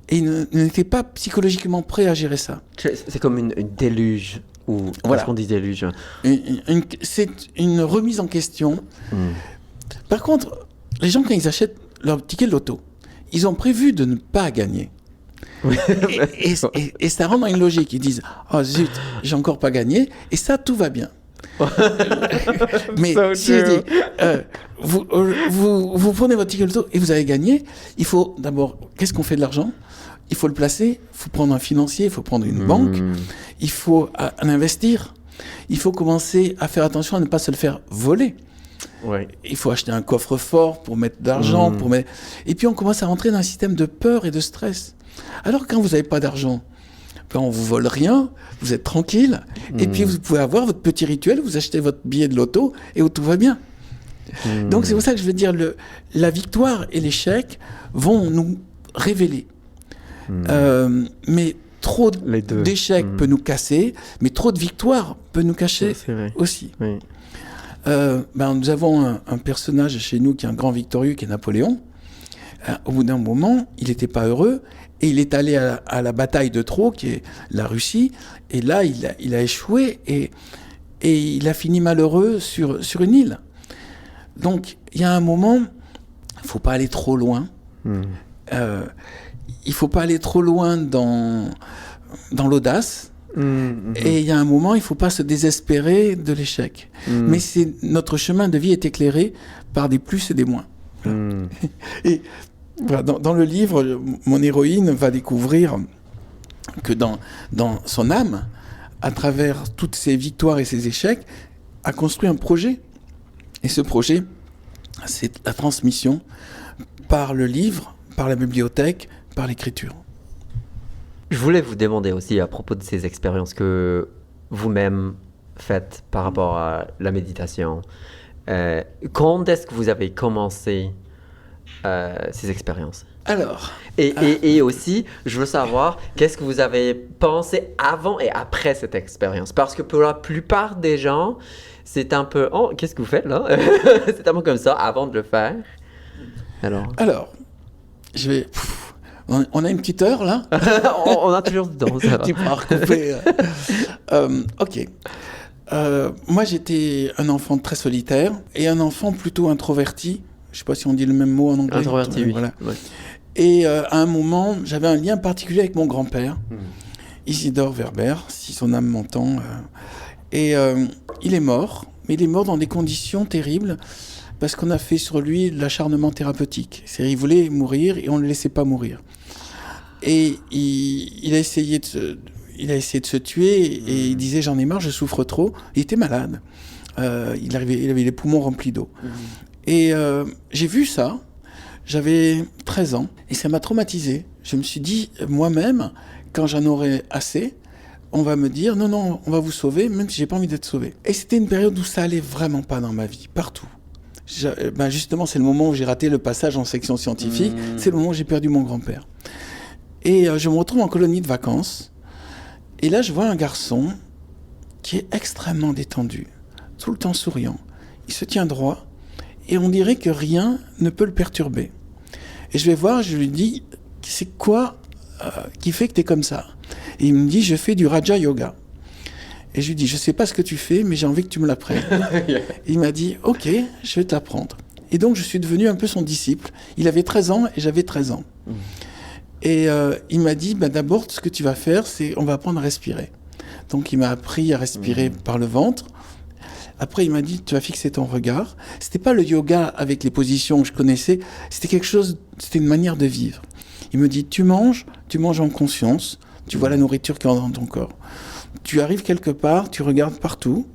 et ils n'étaient pas psychologiquement prêts à gérer ça. C'est comme une déluge, ou voilà. Est-ce qu'on dit déluge ? C'est une remise en question. Par contre, les gens, quand ils achètent leur ticket de loto, ils ont prévu de ne pas gagner. Et ça rentre dans une logique. Ils disent « Oh zut, j'ai encore pas gagné », et ça, tout va bien. Mais si je dis vous prenez votre ticket de loto et vous avez gagné, il faut d'abord, qu'est-ce qu'on fait de l'argent ? Il faut le placer, il faut prendre un financier, il faut prendre une banque, il faut investir, il faut commencer à faire attention à ne pas se le faire voler. Ouais. Il faut acheter un coffre-fort pour mettre de l'argent, et puis on commence à rentrer dans un système de peur et de stress. Alors quand vous n'avez pas d'argent, ben on vous vole rien, vous êtes tranquille, et puis vous pouvez avoir votre petit rituel, vous achetez votre billet de loto et tout va bien. Donc c'est pour ça que je veux dire, la victoire et l'échec vont nous révéler. Mais trop d'échecs peut nous casser, mais trop de victoires peut nous cacher aussi. Oui. Nous avons un personnage chez nous qui est un grand victorieux, qui est Napoléon. Au bout d'un moment, il n'était pas heureux, et il est allé à la bataille de Trô, qui est la Russie, et là, il a échoué, et il a fini malheureux sur une île. Donc, il y a un moment, il ne faut pas aller trop loin. Il ne faut pas aller trop loin dans l'audace. Et il y a un moment, il ne faut pas se désespérer de l'échec. Mais notre chemin de vie est éclairé par des plus et des moins. Et voilà, dans le livre, mon héroïne va découvrir que dans son âme, à travers toutes ses victoires et ses échecs, a construit un projet. Et ce projet, c'est la transmission par le livre, par la bibliothèque, par l'écriture. Je voulais vous demander aussi à propos de ces expériences que vous-même faites par rapport à la méditation. Quand est-ce que vous avez commencé ces expériences ? Alors... Et aussi, je veux savoir, qu'est-ce que vous avez pensé avant et après cette expérience ? Parce que pour la plupart des gens, c'est un peu... Oh, qu'est-ce que vous faites là ? C'est un peu comme ça, avant de le faire. Alors, je vais... On a une petite heure, là ? On a toujours du temps, ça va. Tu pourras recouper. Ok. Moi, j'étais un enfant très solitaire et un enfant plutôt introverti. Je ne sais pas si on dit le même mot en anglais. Introverti, oui. Voilà. Ouais. Et à un moment, j'avais un lien particulier avec mon grand-père, Isidore Verber, si son âme m'entend. Et il est mort, mais il est mort dans des conditions terribles parce qu'on a fait sur lui de l'acharnement thérapeutique. C'est-à-dire, il voulait mourir et on ne le laissait pas mourir. Et il a essayé de se tuer et il disait « j'en ai marre, je souffre trop ». Il était malade. Il avait les poumons remplis d'eau. Et j'ai vu ça, j'avais 13 ans, et ça m'a traumatisé. Je me suis dit moi-même quand j'en aurai assez, on va me dire non, on va vous sauver, même si j'ai pas envie d'être sauvé. Et c'était une période où ça allait vraiment pas dans ma vie, partout. Justement, c'est le moment où j'ai raté le passage en section scientifique, c'est le moment où j'ai perdu mon grand-père. Et je me retrouve en colonie de vacances, et là je vois un garçon qui est extrêmement détendu, tout le temps souriant. Il se tient droit, et on dirait que rien ne peut le perturber. Et je vais voir, je lui dis, c'est quoi qui fait que tu es comme ça? Et il me dit, je fais du Raja Yoga. Et je lui dis, je sais pas ce que tu fais, mais j'ai envie que tu me l'apprennes. Il m'a dit, ok, je vais te l'apprendre. Et donc, je suis devenu un peu son disciple. Il avait 13 ans et j'avais 13 ans. Et il m'a dit, d'abord, ce que tu vas faire, c'est on va apprendre à respirer. Donc, il m'a appris à respirer par le ventre. Après, il m'a dit, tu vas fixer ton regard. C'était pas le yoga avec les positions que je connaissais. C'était quelque chose, c'était une manière de vivre. Il me dit, tu manges en conscience. Tu vois la nourriture qui est dans ton corps. Tu arrives quelque part, tu regardes partout.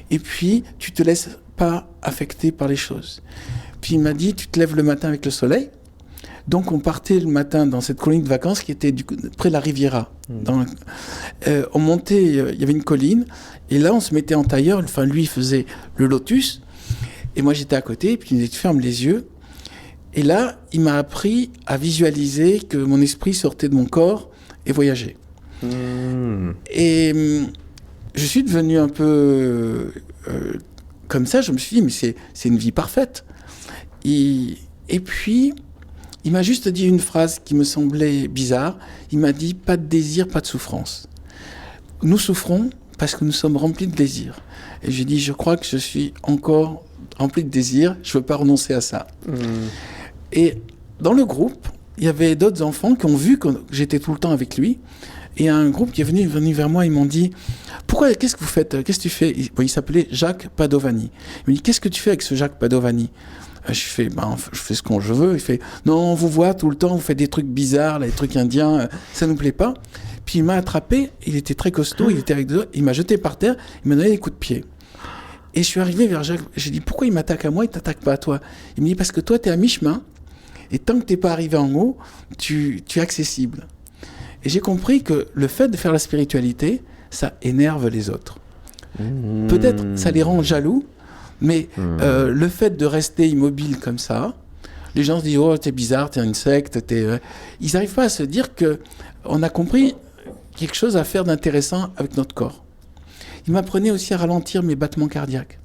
Et puis, tu te laisses pas affecter par les choses. Puis, il m'a dit, tu te lèves le matin avec le soleil. Donc, on partait le matin dans cette colonie de vacances qui était près de la Riviera. On montait, il y avait une colline. Et là, on se mettait en tailleur. Enfin, lui, il faisait le lotus. Et moi, j'étais à côté. Et puis, il me dit, tu fermes les yeux. Et là, il m'a appris à visualiser que mon esprit sortait de mon corps et voyageait. Et je suis devenu un peu comme ça. Je me suis dit, mais c'est une vie parfaite. Et puis, il m'a juste dit une phrase qui me semblait bizarre. Il m'a dit, pas de désir, pas de souffrance. Nous souffrons parce que nous sommes remplis de désir. Et j'ai dit, je crois que je suis encore rempli de désir. Je ne veux pas renoncer à ça. Et dans le groupe, il y avait d'autres enfants qui ont vu que j'étais tout le temps avec lui. Et un groupe qui est venu vers moi, ils m'ont dit « Qu'est-ce que vous faites? Qu'est-ce que tu fais ?» Il s'appelait Jacques Padovani. Il me dit « Qu'est-ce que tu fais avec ce Jacques Padovani ?» Je fais « Je fais ce que je veux. » Il fait « Non, on vous voit tout le temps, vous faites des trucs bizarres, des trucs indiens, ça ne nous plaît pas. » Puis il m'a attrapé, il était très costaud, il était avec deux, il m'a jeté par terre, il m'a donné des coups de pied. Et je suis arrivé vers Jacques, j'ai dit « Pourquoi il m'attaque à moi, il ne t'attaque pas à toi ?» Il me dit « Parce que toi, tu es à mi-chemin, et tant que tu n'es pas arrivé en haut, tu es accessible. » Et j'ai compris que le fait de faire la spiritualité, ça énerve les autres. Peut-être ça les rend jaloux, mais le fait de rester immobile comme ça, les gens se disent « Oh, t'es bizarre, t'es une secte. » Ils n'arrivent pas à se dire qu'on a compris quelque chose à faire d'intéressant avec notre corps. Il m'apprenait aussi à ralentir mes battements cardiaques.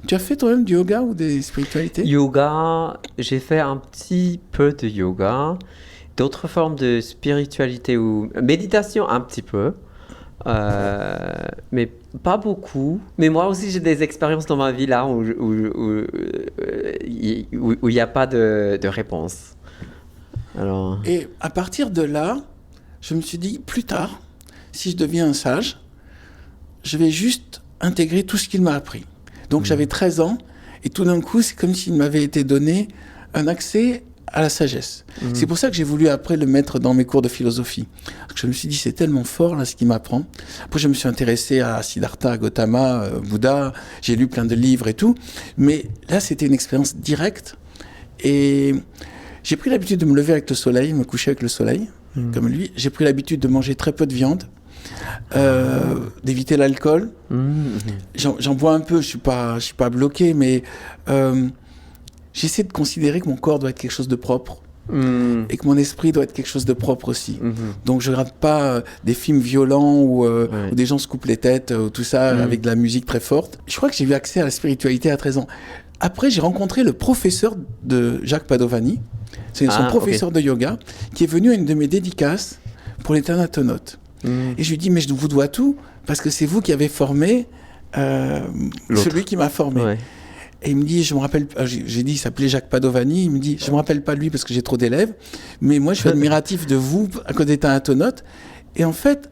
Tu as fait toi-même du yoga ou des spiritualités? Yoga, j'ai fait un petit peu de yoga. D'autres formes de spiritualité ou méditation, un petit peu. Mais pas beaucoup. Mais moi aussi, j'ai des expériences dans ma vie là où il n'y a pas de réponse. Alors... Et à partir de là, je me suis dit, plus tard, si je deviens un sage, je vais juste intégrer tout ce qu'il m'a appris. Donc j'avais 13 ans, et tout d'un coup, c'est comme s'il m'avait été donné un accès à la sagesse. C'est pour ça que j'ai voulu après le mettre dans mes cours de philosophie. Je me suis dit, c'est tellement fort là ce qu'il m'apprend. Après, je me suis intéressé à Siddhartha, Gautama, Bouddha, j'ai lu plein de livres et tout. Mais là, c'était une expérience directe. Et j'ai pris l'habitude de me lever avec le soleil, me coucher avec le soleil, comme lui. J'ai pris l'habitude de manger très peu de viande. D'éviter l'alcool. J'en bois un peu, je suis pas bloqué, mais j'essaie de considérer que mon corps doit être quelque chose de propre et que mon esprit doit être quelque chose de propre aussi. Donc je regarde pas des films violents où des gens se coupent les têtes ou tout ça avec de la musique très forte. Je crois que j'ai eu accès à la spiritualité à 13 ans. Après, j'ai rencontré le professeur de Jacques Padovani, c'est son professeur de yoga, qui est venu à une de mes dédicaces pour les thanatonautes. Et je lui dis, mais je vous dois tout, parce que c'est vous qui avez formé celui qui m'a formé. Ouais. Et il me dit, je me rappelle, j'ai dit, il s'appelait Jacques Padovani, il me dit, je me rappelle pas de lui parce que j'ai trop d'élèves, mais moi je suis admiratif de vous à cause des thanatonautes. Et en fait,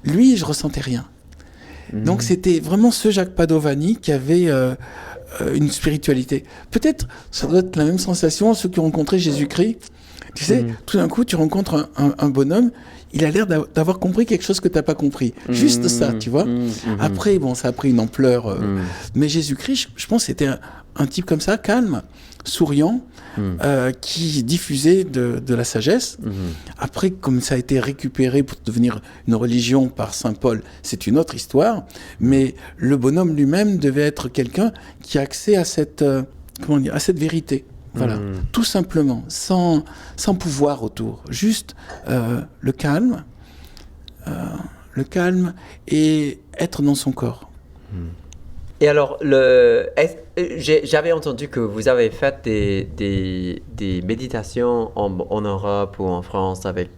lui, je ressentais rien. Donc c'était vraiment ce Jacques Padovani qui avait une spiritualité. Peut-être, ça doit être la même sensation, ceux qui ont rencontré Jésus-Christ. Tu sais, tout d'un coup, tu rencontres un bonhomme, il a l'air d'avoir compris quelque chose que tu n'as pas compris. Juste ça, tu vois. Après, bon, ça a pris une ampleur. Mais Jésus-Christ, je pense que c'était un type comme ça, calme, souriant, qui diffusait de la sagesse. Après, comme ça a été récupéré pour devenir une religion par saint Paul, c'est une autre histoire. Mais le bonhomme lui-même devait être quelqu'un qui a accès à cette, à cette vérité. Voilà, tout simplement, sans pouvoir autour. Juste le calme et être dans son corps. Et alors, j'avais entendu que vous avez fait des méditations en Europe ou en France avec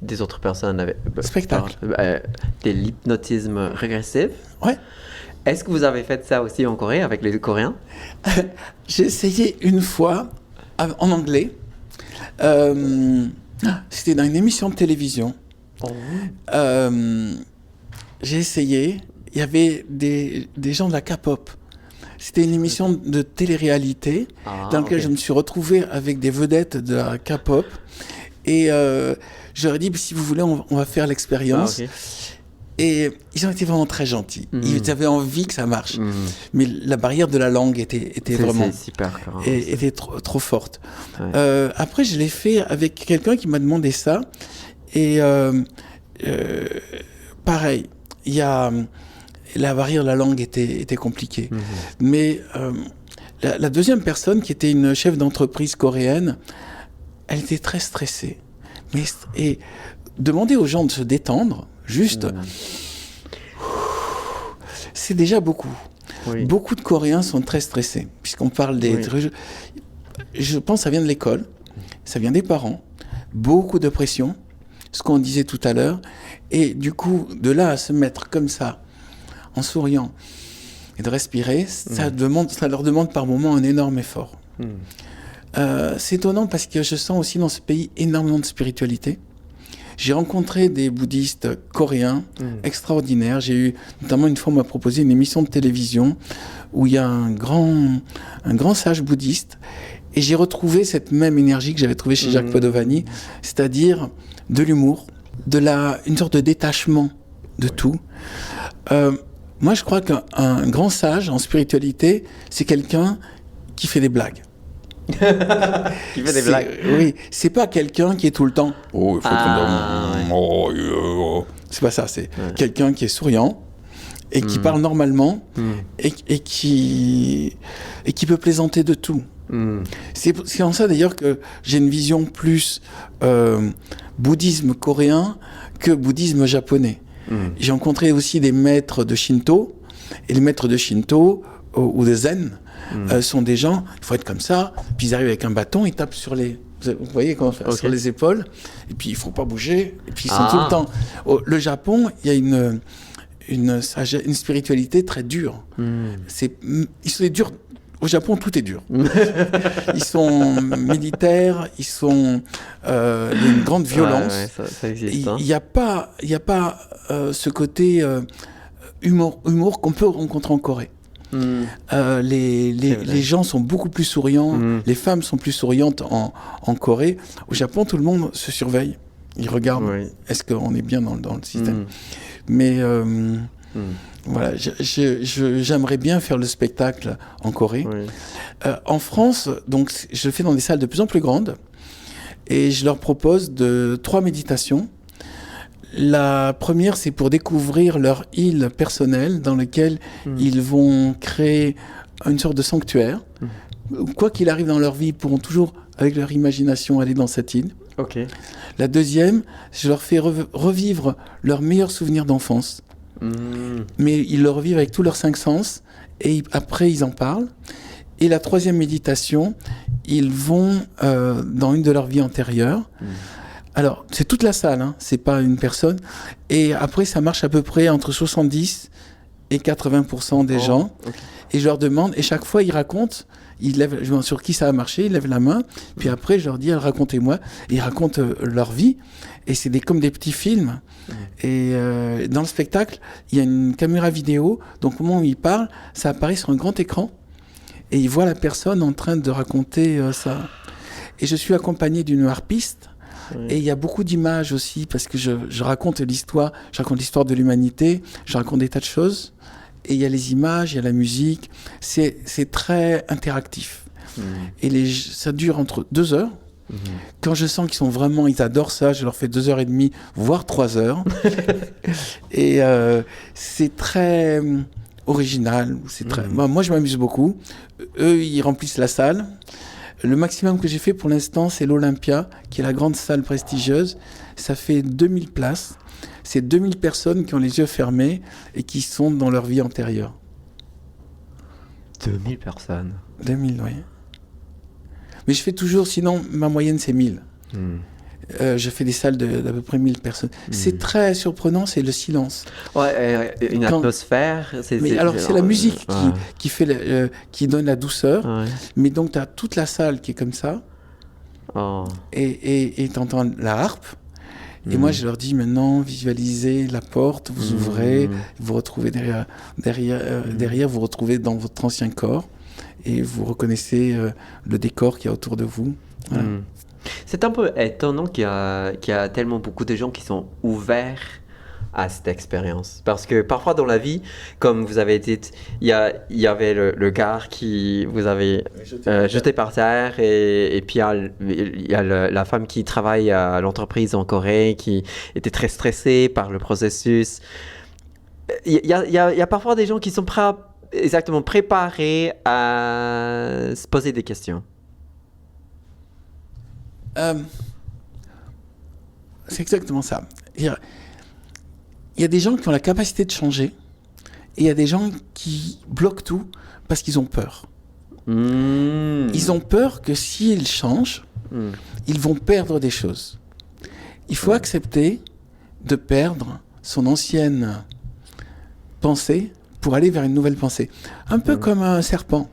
des autres personnes. Spectacle. De l'hypnotisme régressif. Ouais. Est-ce que vous avez fait ça aussi en Corée avec les Coréens? J'ai essayé une fois en anglais. C'était dans une émission de télévision. J'ai essayé. Il y avait des gens de la K-pop. C'était une émission de télé-réalité dans laquelle je me suis retrouvé avec des vedettes de la K-pop. Et j'aurais dit, si vous voulez, on va faire l'expérience. Et ils ont été vraiment très gentils. Ils avaient envie que ça marche. Mais la barrière de la langue était vraiment... C'est super, était trop forte. Ouais. Après, je l'ai fait avec quelqu'un qui m'a demandé ça. Et pareil, il y a... La barrière de la langue était compliquée. Mais la deuxième personne, qui était une chef d'entreprise coréenne, elle était très stressée. Et demander aux gens de se détendre, juste, c'est déjà beaucoup. Oui. Beaucoup de Coréens sont très stressés, puisqu'on parle des... Je pense que ça vient de l'école, ça vient des parents, beaucoup de pression, ce qu'on disait tout à l'heure, et du coup, de là à se mettre comme ça, en souriant et de respirer, ça leur demande par moments un énorme effort. C'est étonnant parce que je sens aussi dans ce pays énormément de spiritualité. J'ai rencontré des bouddhistes coréens extraordinaires. J'ai eu, notamment une fois, on m'a proposé une émission de télévision où il y a un grand sage bouddhiste, et j'ai retrouvé cette même énergie que j'avais trouvée chez Jacques Padovani, c'est-à-dire de l'humour, une sorte de détachement de tout. Moi, je crois qu'un grand sage en spiritualité, c'est quelqu'un qui fait des blagues. Qui fait des blagues. Oui, c'est pas quelqu'un qui est tout le temps. Oh, il faut C'est pas ça. C'est quelqu'un qui est souriant et qui parle normalement et qui peut plaisanter de tout. C'est en ça d'ailleurs que j'ai une vision plus bouddhisme coréen que bouddhisme japonais. J'ai rencontré aussi des maîtres de Shinto, et les maîtres de Shinto ou de Zen sont des gens, il faut être comme ça, puis ils arrivent avec un bâton, ils tapent sur les... Vous voyez comment faire, sur les épaules, et puis il ne faut pas bouger, et puis ils sont tout le temps... Le Japon, il y a une spiritualité très dure. Ils sont durs. Au Japon, tout est dur. Ils sont militaires, il y a une grande violence. Ça existe. Il n'y a pas ce côté humour qu'on peut rencontrer en Corée. Les gens sont beaucoup plus souriants, les femmes sont plus souriantes en Corée. Au Japon, tout le monde se surveille. Ils regardent, est-ce qu'on est bien dans le système. Mais... voilà, j'aimerais bien faire le spectacle en Corée. En France, donc, je le fais dans des salles de plus en plus grandes et je leur propose 3 méditations. La première, c'est pour découvrir leur île personnelle dans laquelle ils vont créer une sorte de sanctuaire. Quoi qu'il arrive dans leur vie, ils pourront toujours, avec leur imagination, aller dans cette île. La deuxième, je leur fais revivre leurs meilleurs souvenirs d'enfance. Mais ils le revivent avec tous leurs 5 sens et après ils en parlent. Et la troisième méditation, ils vont dans une de leurs vies antérieures. Alors c'est toute la salle, hein, c'est pas une personne. Et après ça marche à peu près entre 70 et 80% des gens. Et je leur demande, et chaque fois ils racontent, sur qui ça a marché, ils lèvent la main. Puis après je leur dis, racontez-moi. Et ils racontent leur vie. Et c'est comme des petits films. Et dans le spectacle, il y a une caméra vidéo. Donc au moment où ils parlent, ça apparaît sur un grand écran. Et ils voient la personne en train de raconter ça. Et je suis accompagné d'une harpiste. Et il y a beaucoup d'images aussi, parce que je raconte l'histoire de l'humanité. Je raconte des tas de choses. et il y a les images, il y a la musique. C'est très interactif. Et ça dure entre 2 heures. Quand je sens ils adorent ça, je leur fais 2h30, voire 3 heures. Et c'est très original. Moi, je m'amuse beaucoup. Eux, ils remplissent la salle. Le maximum que j'ai fait pour l'instant, c'est l'Olympia, qui est la grande salle prestigieuse. Ça fait 2000 places. C'est 2000 personnes qui ont les yeux fermés et qui sont dans leur vie antérieure. 2000 personnes. 2000, oui. Mais je fais toujours, sinon, ma moyenne, c'est 1000. Je fais des salles d'à peu près 1000 personnes. C'est très surprenant, c'est le silence. Ouais, une atmosphère. C'est la musique qui donne la douceur. Ouais. Mais donc, tu as toute la salle qui est comme ça. Oh. Et tu entends la harpe. Et moi, je leur dis maintenant, visualisez la porte, vous ouvrez, vous retrouvez derrière, vous retrouvez dans votre ancien corps. Et vous reconnaissez le décor qu'il y a autour de vous. Voilà. C'est un peu étonnant qu'il y a tellement beaucoup de gens qui sont ouverts à cette expérience. Parce que parfois dans la vie, comme vous avez dit, il y avait le gars qui vous avez jeté par terre et puis il y a la femme qui travaille à l'entreprise en Corée qui était très stressée par le processus. Il y a parfois des gens qui sont préparés à se poser des questions. C'est exactement ça. Il y a des gens qui ont la capacité de changer et il y a des gens qui bloquent tout parce qu'ils ont peur. Ils ont peur que s'ils changent, ils vont perdre des choses. Il faut accepter de perdre son ancienne pensée pour aller vers une nouvelle pensée. Un peu comme un serpent.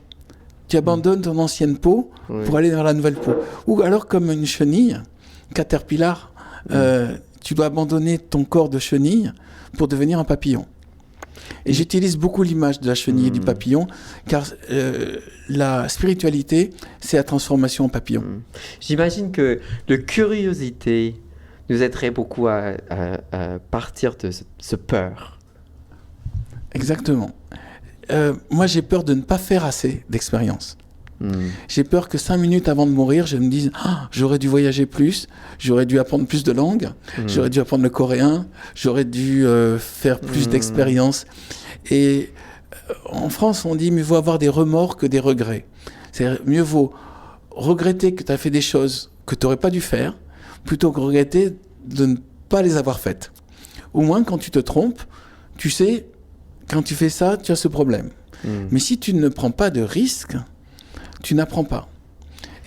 Tu abandonnes ton ancienne peau pour aller vers la nouvelle peau. Ou alors comme une chenille, caterpillar, tu dois abandonner ton corps de chenille pour devenir un papillon. Et j'utilise beaucoup l'image de la chenille et du papillon, car la spiritualité, c'est la transformation en papillon. J'imagine que la curiosité nous aiderait beaucoup à partir de ce peur. Exactement. Moi, j'ai peur de ne pas faire assez d'expériences. J'ai peur que 5 minutes avant de mourir, je me dise j'aurais dû voyager plus, j'aurais dû apprendre plus de langues, j'aurais dû apprendre le coréen, j'aurais dû faire plus d'expériences. Et en France, on dit mieux vaut avoir des remords que des regrets. C'est mieux vaut regretter que tu as fait des choses que tu n'aurais pas dû faire, plutôt que regretter de ne pas les avoir faites. Au moins, quand tu te trompes, tu sais, quand tu fais ça, tu as ce problème. Mais si tu ne prends pas de risques, tu n'apprends pas.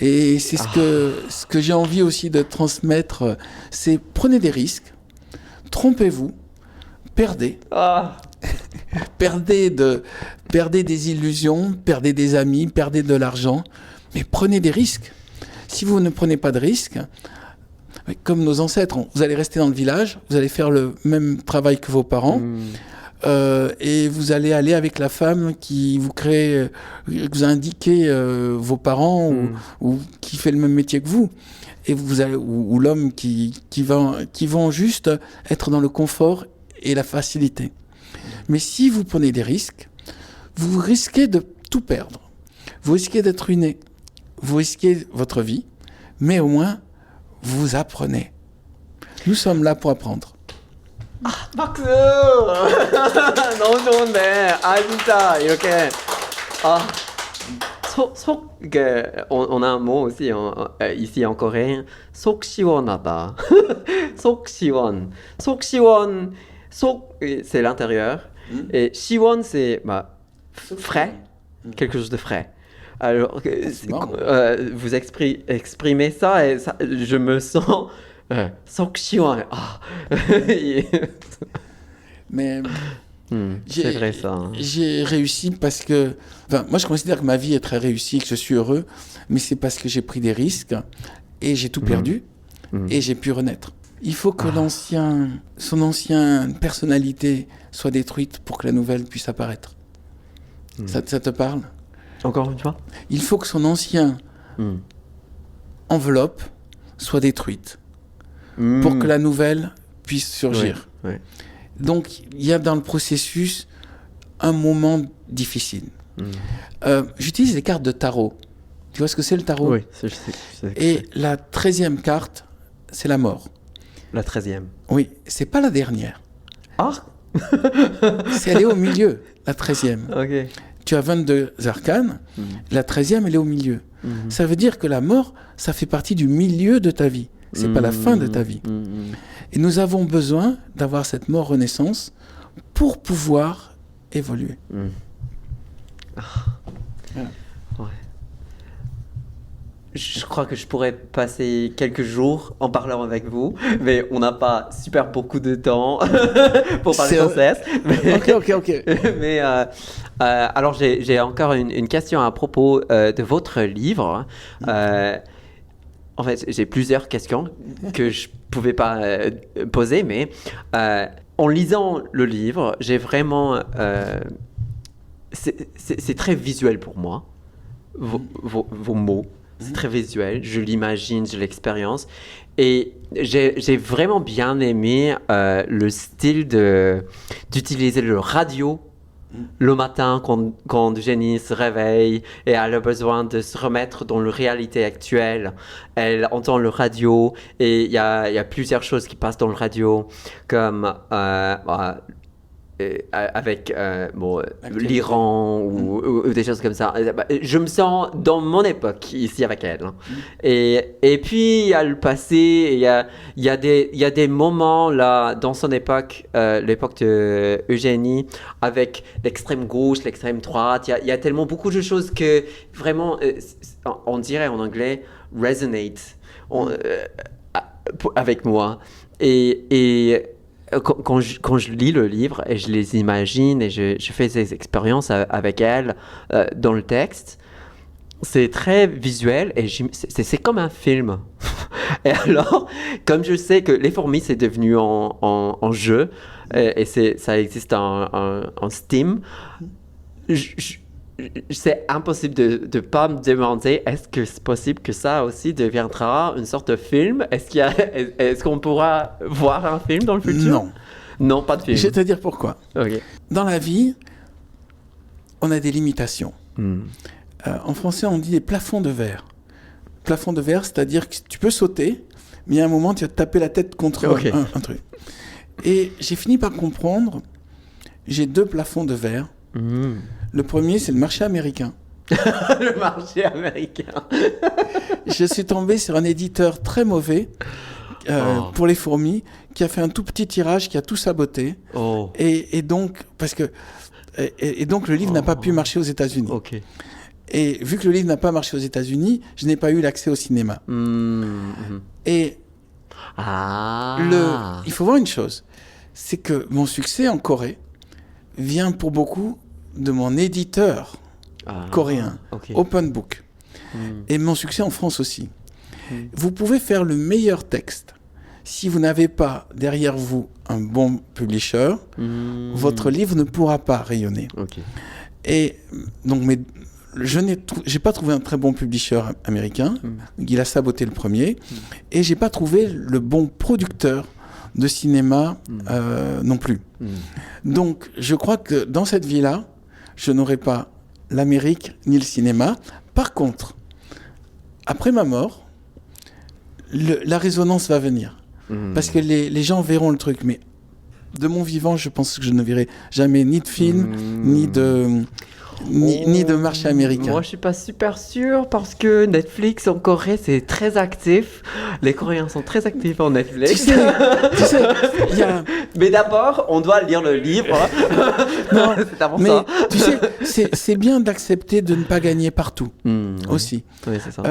Et c'est ce que j'ai envie aussi de transmettre, c'est prenez des risques, trompez-vous, perdez. Perdez des illusions, perdez des amis, perdez de l'argent, mais prenez des risques. Si vous ne prenez pas de risques, comme nos ancêtres, vous allez rester dans le village, vous allez faire le même travail que vos parents, et vous allez aller avec la femme qui vous crée, vous a indiqué vos parents ou qui fait le même métier que vous, et vous allez, ou l'homme qui vont juste être dans le confort et la facilité. Mais si vous prenez des risques, vous risquez de tout perdre. Vous risquez d'être ruiné. Vous risquez votre vie, mais au moins, vous apprenez. Nous sommes là pour apprendre. 박수! 너무 좋은데. 진짜 이렇게 on a un mot aussi ici en coréen. 속 시원하다. 속 시원. 속 시원. C'est l'intérieur. Et 시원, c'est frais. Quelque chose de frais. Alors, vous exprimez ça et ça, je me sens 속 시원. Mais c'est vrai ça. J'ai réussi parce que, moi je considère que ma vie est très réussie, que je suis heureux, mais c'est parce que j'ai pris des risques et j'ai tout perdu et j'ai pu renaître. Il faut que son ancienne personnalité soit détruite pour que la nouvelle puisse apparaître. Ça te parle ? Encore une fois ? Il faut que son ancienne enveloppe soit détruite pour que la nouvelle puisse surgir. Ouais. Donc, il y a dans le processus un moment difficile. J'utilise les cartes de tarot. Tu vois ce que c'est le tarot? Oui, je sais. Et la 13e carte, c'est la mort. La 13e. Oui, c'est pas la dernière. Ah. Elle est au milieu, la 13e. Ok. Tu as 22 arcanes, la 13e, elle est au milieu. Ça veut dire que la mort, ça fait partie du milieu de ta vie. C'est pas la fin de ta vie. Et nous avons besoin d'avoir cette mort-renaissance pour pouvoir évoluer. Voilà. Ouais. Je crois que je pourrais passer quelques jours en parlant avec vous, mais on n'a pas super beaucoup de temps pour parler sans cesse. Ok. Mais alors j'ai encore une question à propos de votre livre. En fait, j'ai plusieurs questions que je pouvais pas poser, mais en lisant le livre, j'ai vraiment c'est très visuel pour moi. Vos mots. C'est très visuel, je l'imagine, je l'expérience. Et j'ai vraiment bien aimé le style d'utiliser le radio le matin quand Jenny se réveille et elle a besoin de se remettre dans la réalité actuelle. Elle entend le radio et il y a plusieurs choses qui passent dans le radio comme... avec l'Iran ou des choses comme ça. Je me sens dans mon époque ici avec elle. Et puis il y a le passé, il y a des moments là dans son époque, l'époque de Eugénie, avec l'extrême gauche, l'extrême droite. Il y a tellement beaucoup de choses que vraiment, on dirait en anglais, resonate avec moi. Et quand je lis le livre et je les imagine et je fais ces expériences avec elle dans le texte, c'est très visuel et c'est comme un film. Et alors, comme je sais que Les Fourmis c'est devenu en jeu et ça existe en Steam, c'est impossible de ne pas me demander est-ce que c'est possible que ça aussi deviendra une sorte de film? Est-ce qu'on pourra voir un film dans le futur? Non, pas de film. Je vais te dire pourquoi. Okay. Dans la vie, on a des limitations. En français, on dit des plafonds de verre. Plafond de verre, c'est-à-dire que tu peux sauter, mais il y a un moment, tu vas te taper la tête contre un truc. Et j'ai fini par comprendre, j'ai 2 plafonds de verre. Le premier, c'est le marché américain. Le marché américain. Je suis tombé sur un éditeur très mauvais pour Les Fourmis, qui a fait un tout petit tirage, qui a tout saboté. Et donc, donc le livre n'a pas pu marcher aux États-Unis. Okay. Et vu que le livre n'a pas marché aux États-Unis, je n'ai pas eu l'accès au cinéma. Et il faut voir une chose, c'est que mon succès en Corée vient pour beaucoup de mon éditeur coréen, Open Book. Et mon succès en France aussi. Vous pouvez faire le meilleur texte. Si vous n'avez pas derrière vous un bon publisher, votre livre ne pourra pas rayonner. Et donc, je n'ai pas trouvé un très bon publisher américain. Il a saboté le premier. Et j'ai pas trouvé le bon producteur de cinéma non plus. Donc, je crois que dans cette vie-là, je n'aurai pas l'Amérique ni le cinéma. Par contre, après ma mort, la résonance va venir. Parce que les gens verront le truc. Mais de mon vivant, je pense que je ne verrai jamais ni de film, ni de marché américain. Moi, je suis pas super sûr parce que Netflix en Corée, c'est très actif. Les Coréens sont très actifs en Netflix. Tu sais, Mais d'abord, on doit lire le livre. Non, c'est avant mais ça. Tu sais, c'est bien d'accepter de ne pas gagner partout aussi. Oui, c'est ça.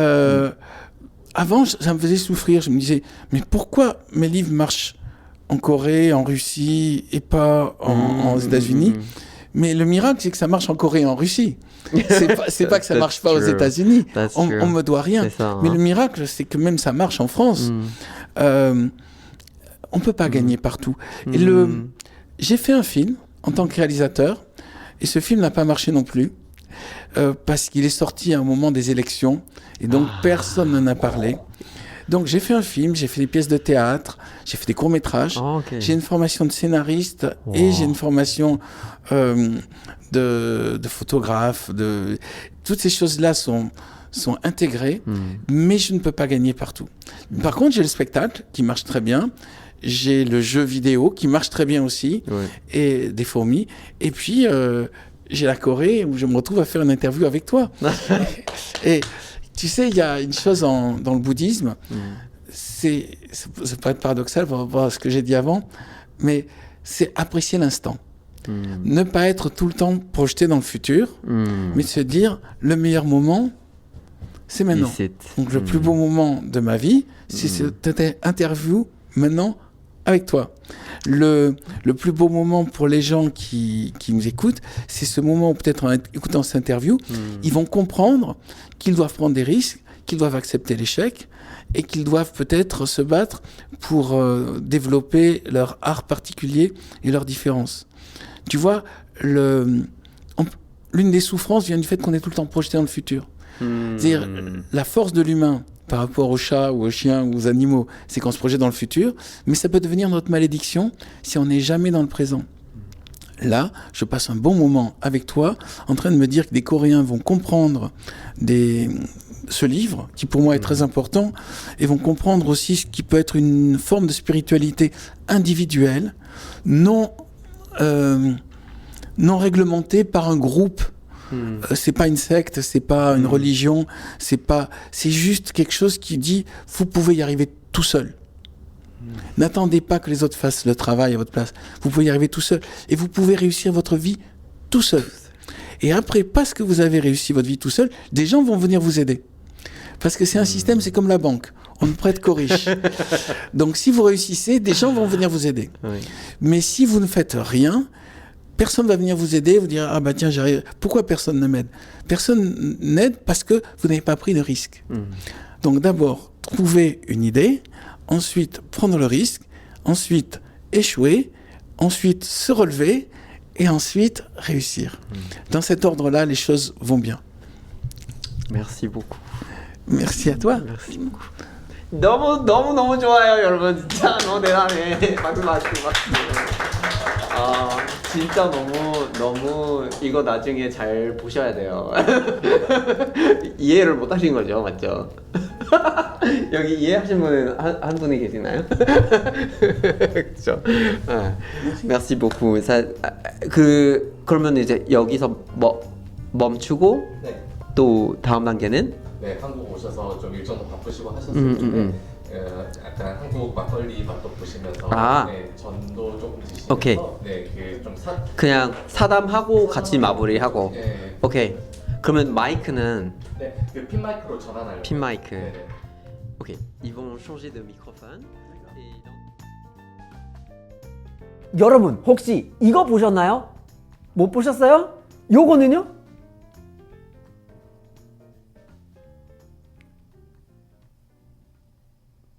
Avant, ça me faisait souffrir. Je me disais, mais pourquoi mes livres marchent en Corée, en Russie et pas aux États-Unis? Mais le miracle, c'est que ça marche en Corée et en Russie. C'est pas que ça marche pas aux États-Unis. On me doit rien. Mais le miracle, c'est que même ça marche en France. On peut pas gagner partout. Et j'ai fait un film en tant que réalisateur, et ce film n'a pas marché non plus. Parce qu'il est sorti à un moment des élections, et donc personne n'en a parlé. Donc j'ai fait un film, j'ai fait des pièces de théâtre, j'ai fait des courts-métrages, j'ai une formation de scénariste et j'ai une formation de photographe. Toutes ces choses-là sont intégrées, mais je ne peux pas gagner partout. Par contre, j'ai le spectacle qui marche très bien. J'ai le jeu vidéo qui marche très bien aussi, et des fourmis. Et puis, j'ai la Corée où je me retrouve à faire une interview avec toi. Et tu sais, il y a une chose dans le bouddhisme, ça peut être paradoxal par rapport à ce que j'ai dit avant, mais c'est apprécier l'instant. Ne pas être tout le temps projeté dans le futur, mais se dire le meilleur moment, c'est maintenant. Donc le plus beau moment de ma vie, c'est cette interview maintenant avec toi. Le plus beau moment pour les gens qui nous écoutent, c'est ce moment où peut-être en écoutant cette interview, ils vont comprendre qu'ils doivent prendre des risques, qu'ils doivent accepter l'échec et qu'ils doivent peut-être se battre pour développer leur art particulier et leurs différences. Tu vois, l'une des souffrances vient du fait qu'on est tout le temps projeté dans le futur. C'est-à-dire, la force de l'humain par rapport aux chats ou aux chiens ou aux animaux, c'est qu'on se projette dans le futur, mais ça peut devenir notre malédiction si on n'est jamais dans le présent. Là, je passe un bon moment avec toi, en train de me dire que des Coréens vont comprendre ce livre, qui pour moi est très important, et vont comprendre aussi ce qui peut être une forme de spiritualité individuelle, non réglementée par un groupe. C'est pas une secte, c'est pas une religion, c'est juste quelque chose qui dit vous pouvez y arriver tout seul. N'attendez pas que les autres fassent le travail à votre place. Vous pouvez y arriver tout seul et vous pouvez réussir votre vie tout seul. Et après, parce que vous avez réussi votre vie tout seul, des gens vont venir vous aider. Parce que c'est un système, c'est comme la banque. On ne prête qu'aux riches. Donc si vous réussissez, des gens vont venir vous aider. Mais si vous ne faites rien, personne ne va venir vous aider, vous dire « Ah bah tiens, j'arrive. » Pourquoi personne ne m'aide ? Personne n'aide parce que vous n'avez pas pris de risque. Donc d'abord, trouver une idée, ensuite prendre le risque, ensuite échouer, ensuite se relever et ensuite réussir. Dans cet ordre-là, les choses vont bien. Merci beaucoup. Merci à toi. Merci beaucoup. 너무 좋아요, 여러분. 진짜 너무 대단해. 박수. 아, 진짜 너무 이거 나중에 잘 보셔야 돼요. 이해를 못 하신 거죠, 맞죠? 여기 이해하신 분은 한 분이 계시나요? 그렇죠. Merci beaucoup. 그러면 이제 여기서 멈추고 또 다음 단계는? 네, 한국 오셔서 좀 일정도 바쁘시고 하셨을 텐데 약간 한국 막걸리 맛도 보시면서 네, 전도 조금 드시면서 오케이. 네, 좀 그냥 사담하고 같이 마무리하고. 네. 오케이. 그러면 마이크는 네, 그 핀 마이크로 전환할 핀 마이크. 네, 네. 오케이. Ils vont changer de microphone. 여러분 혹시 이거 보셨나요? 못 보셨어요? 요거는요?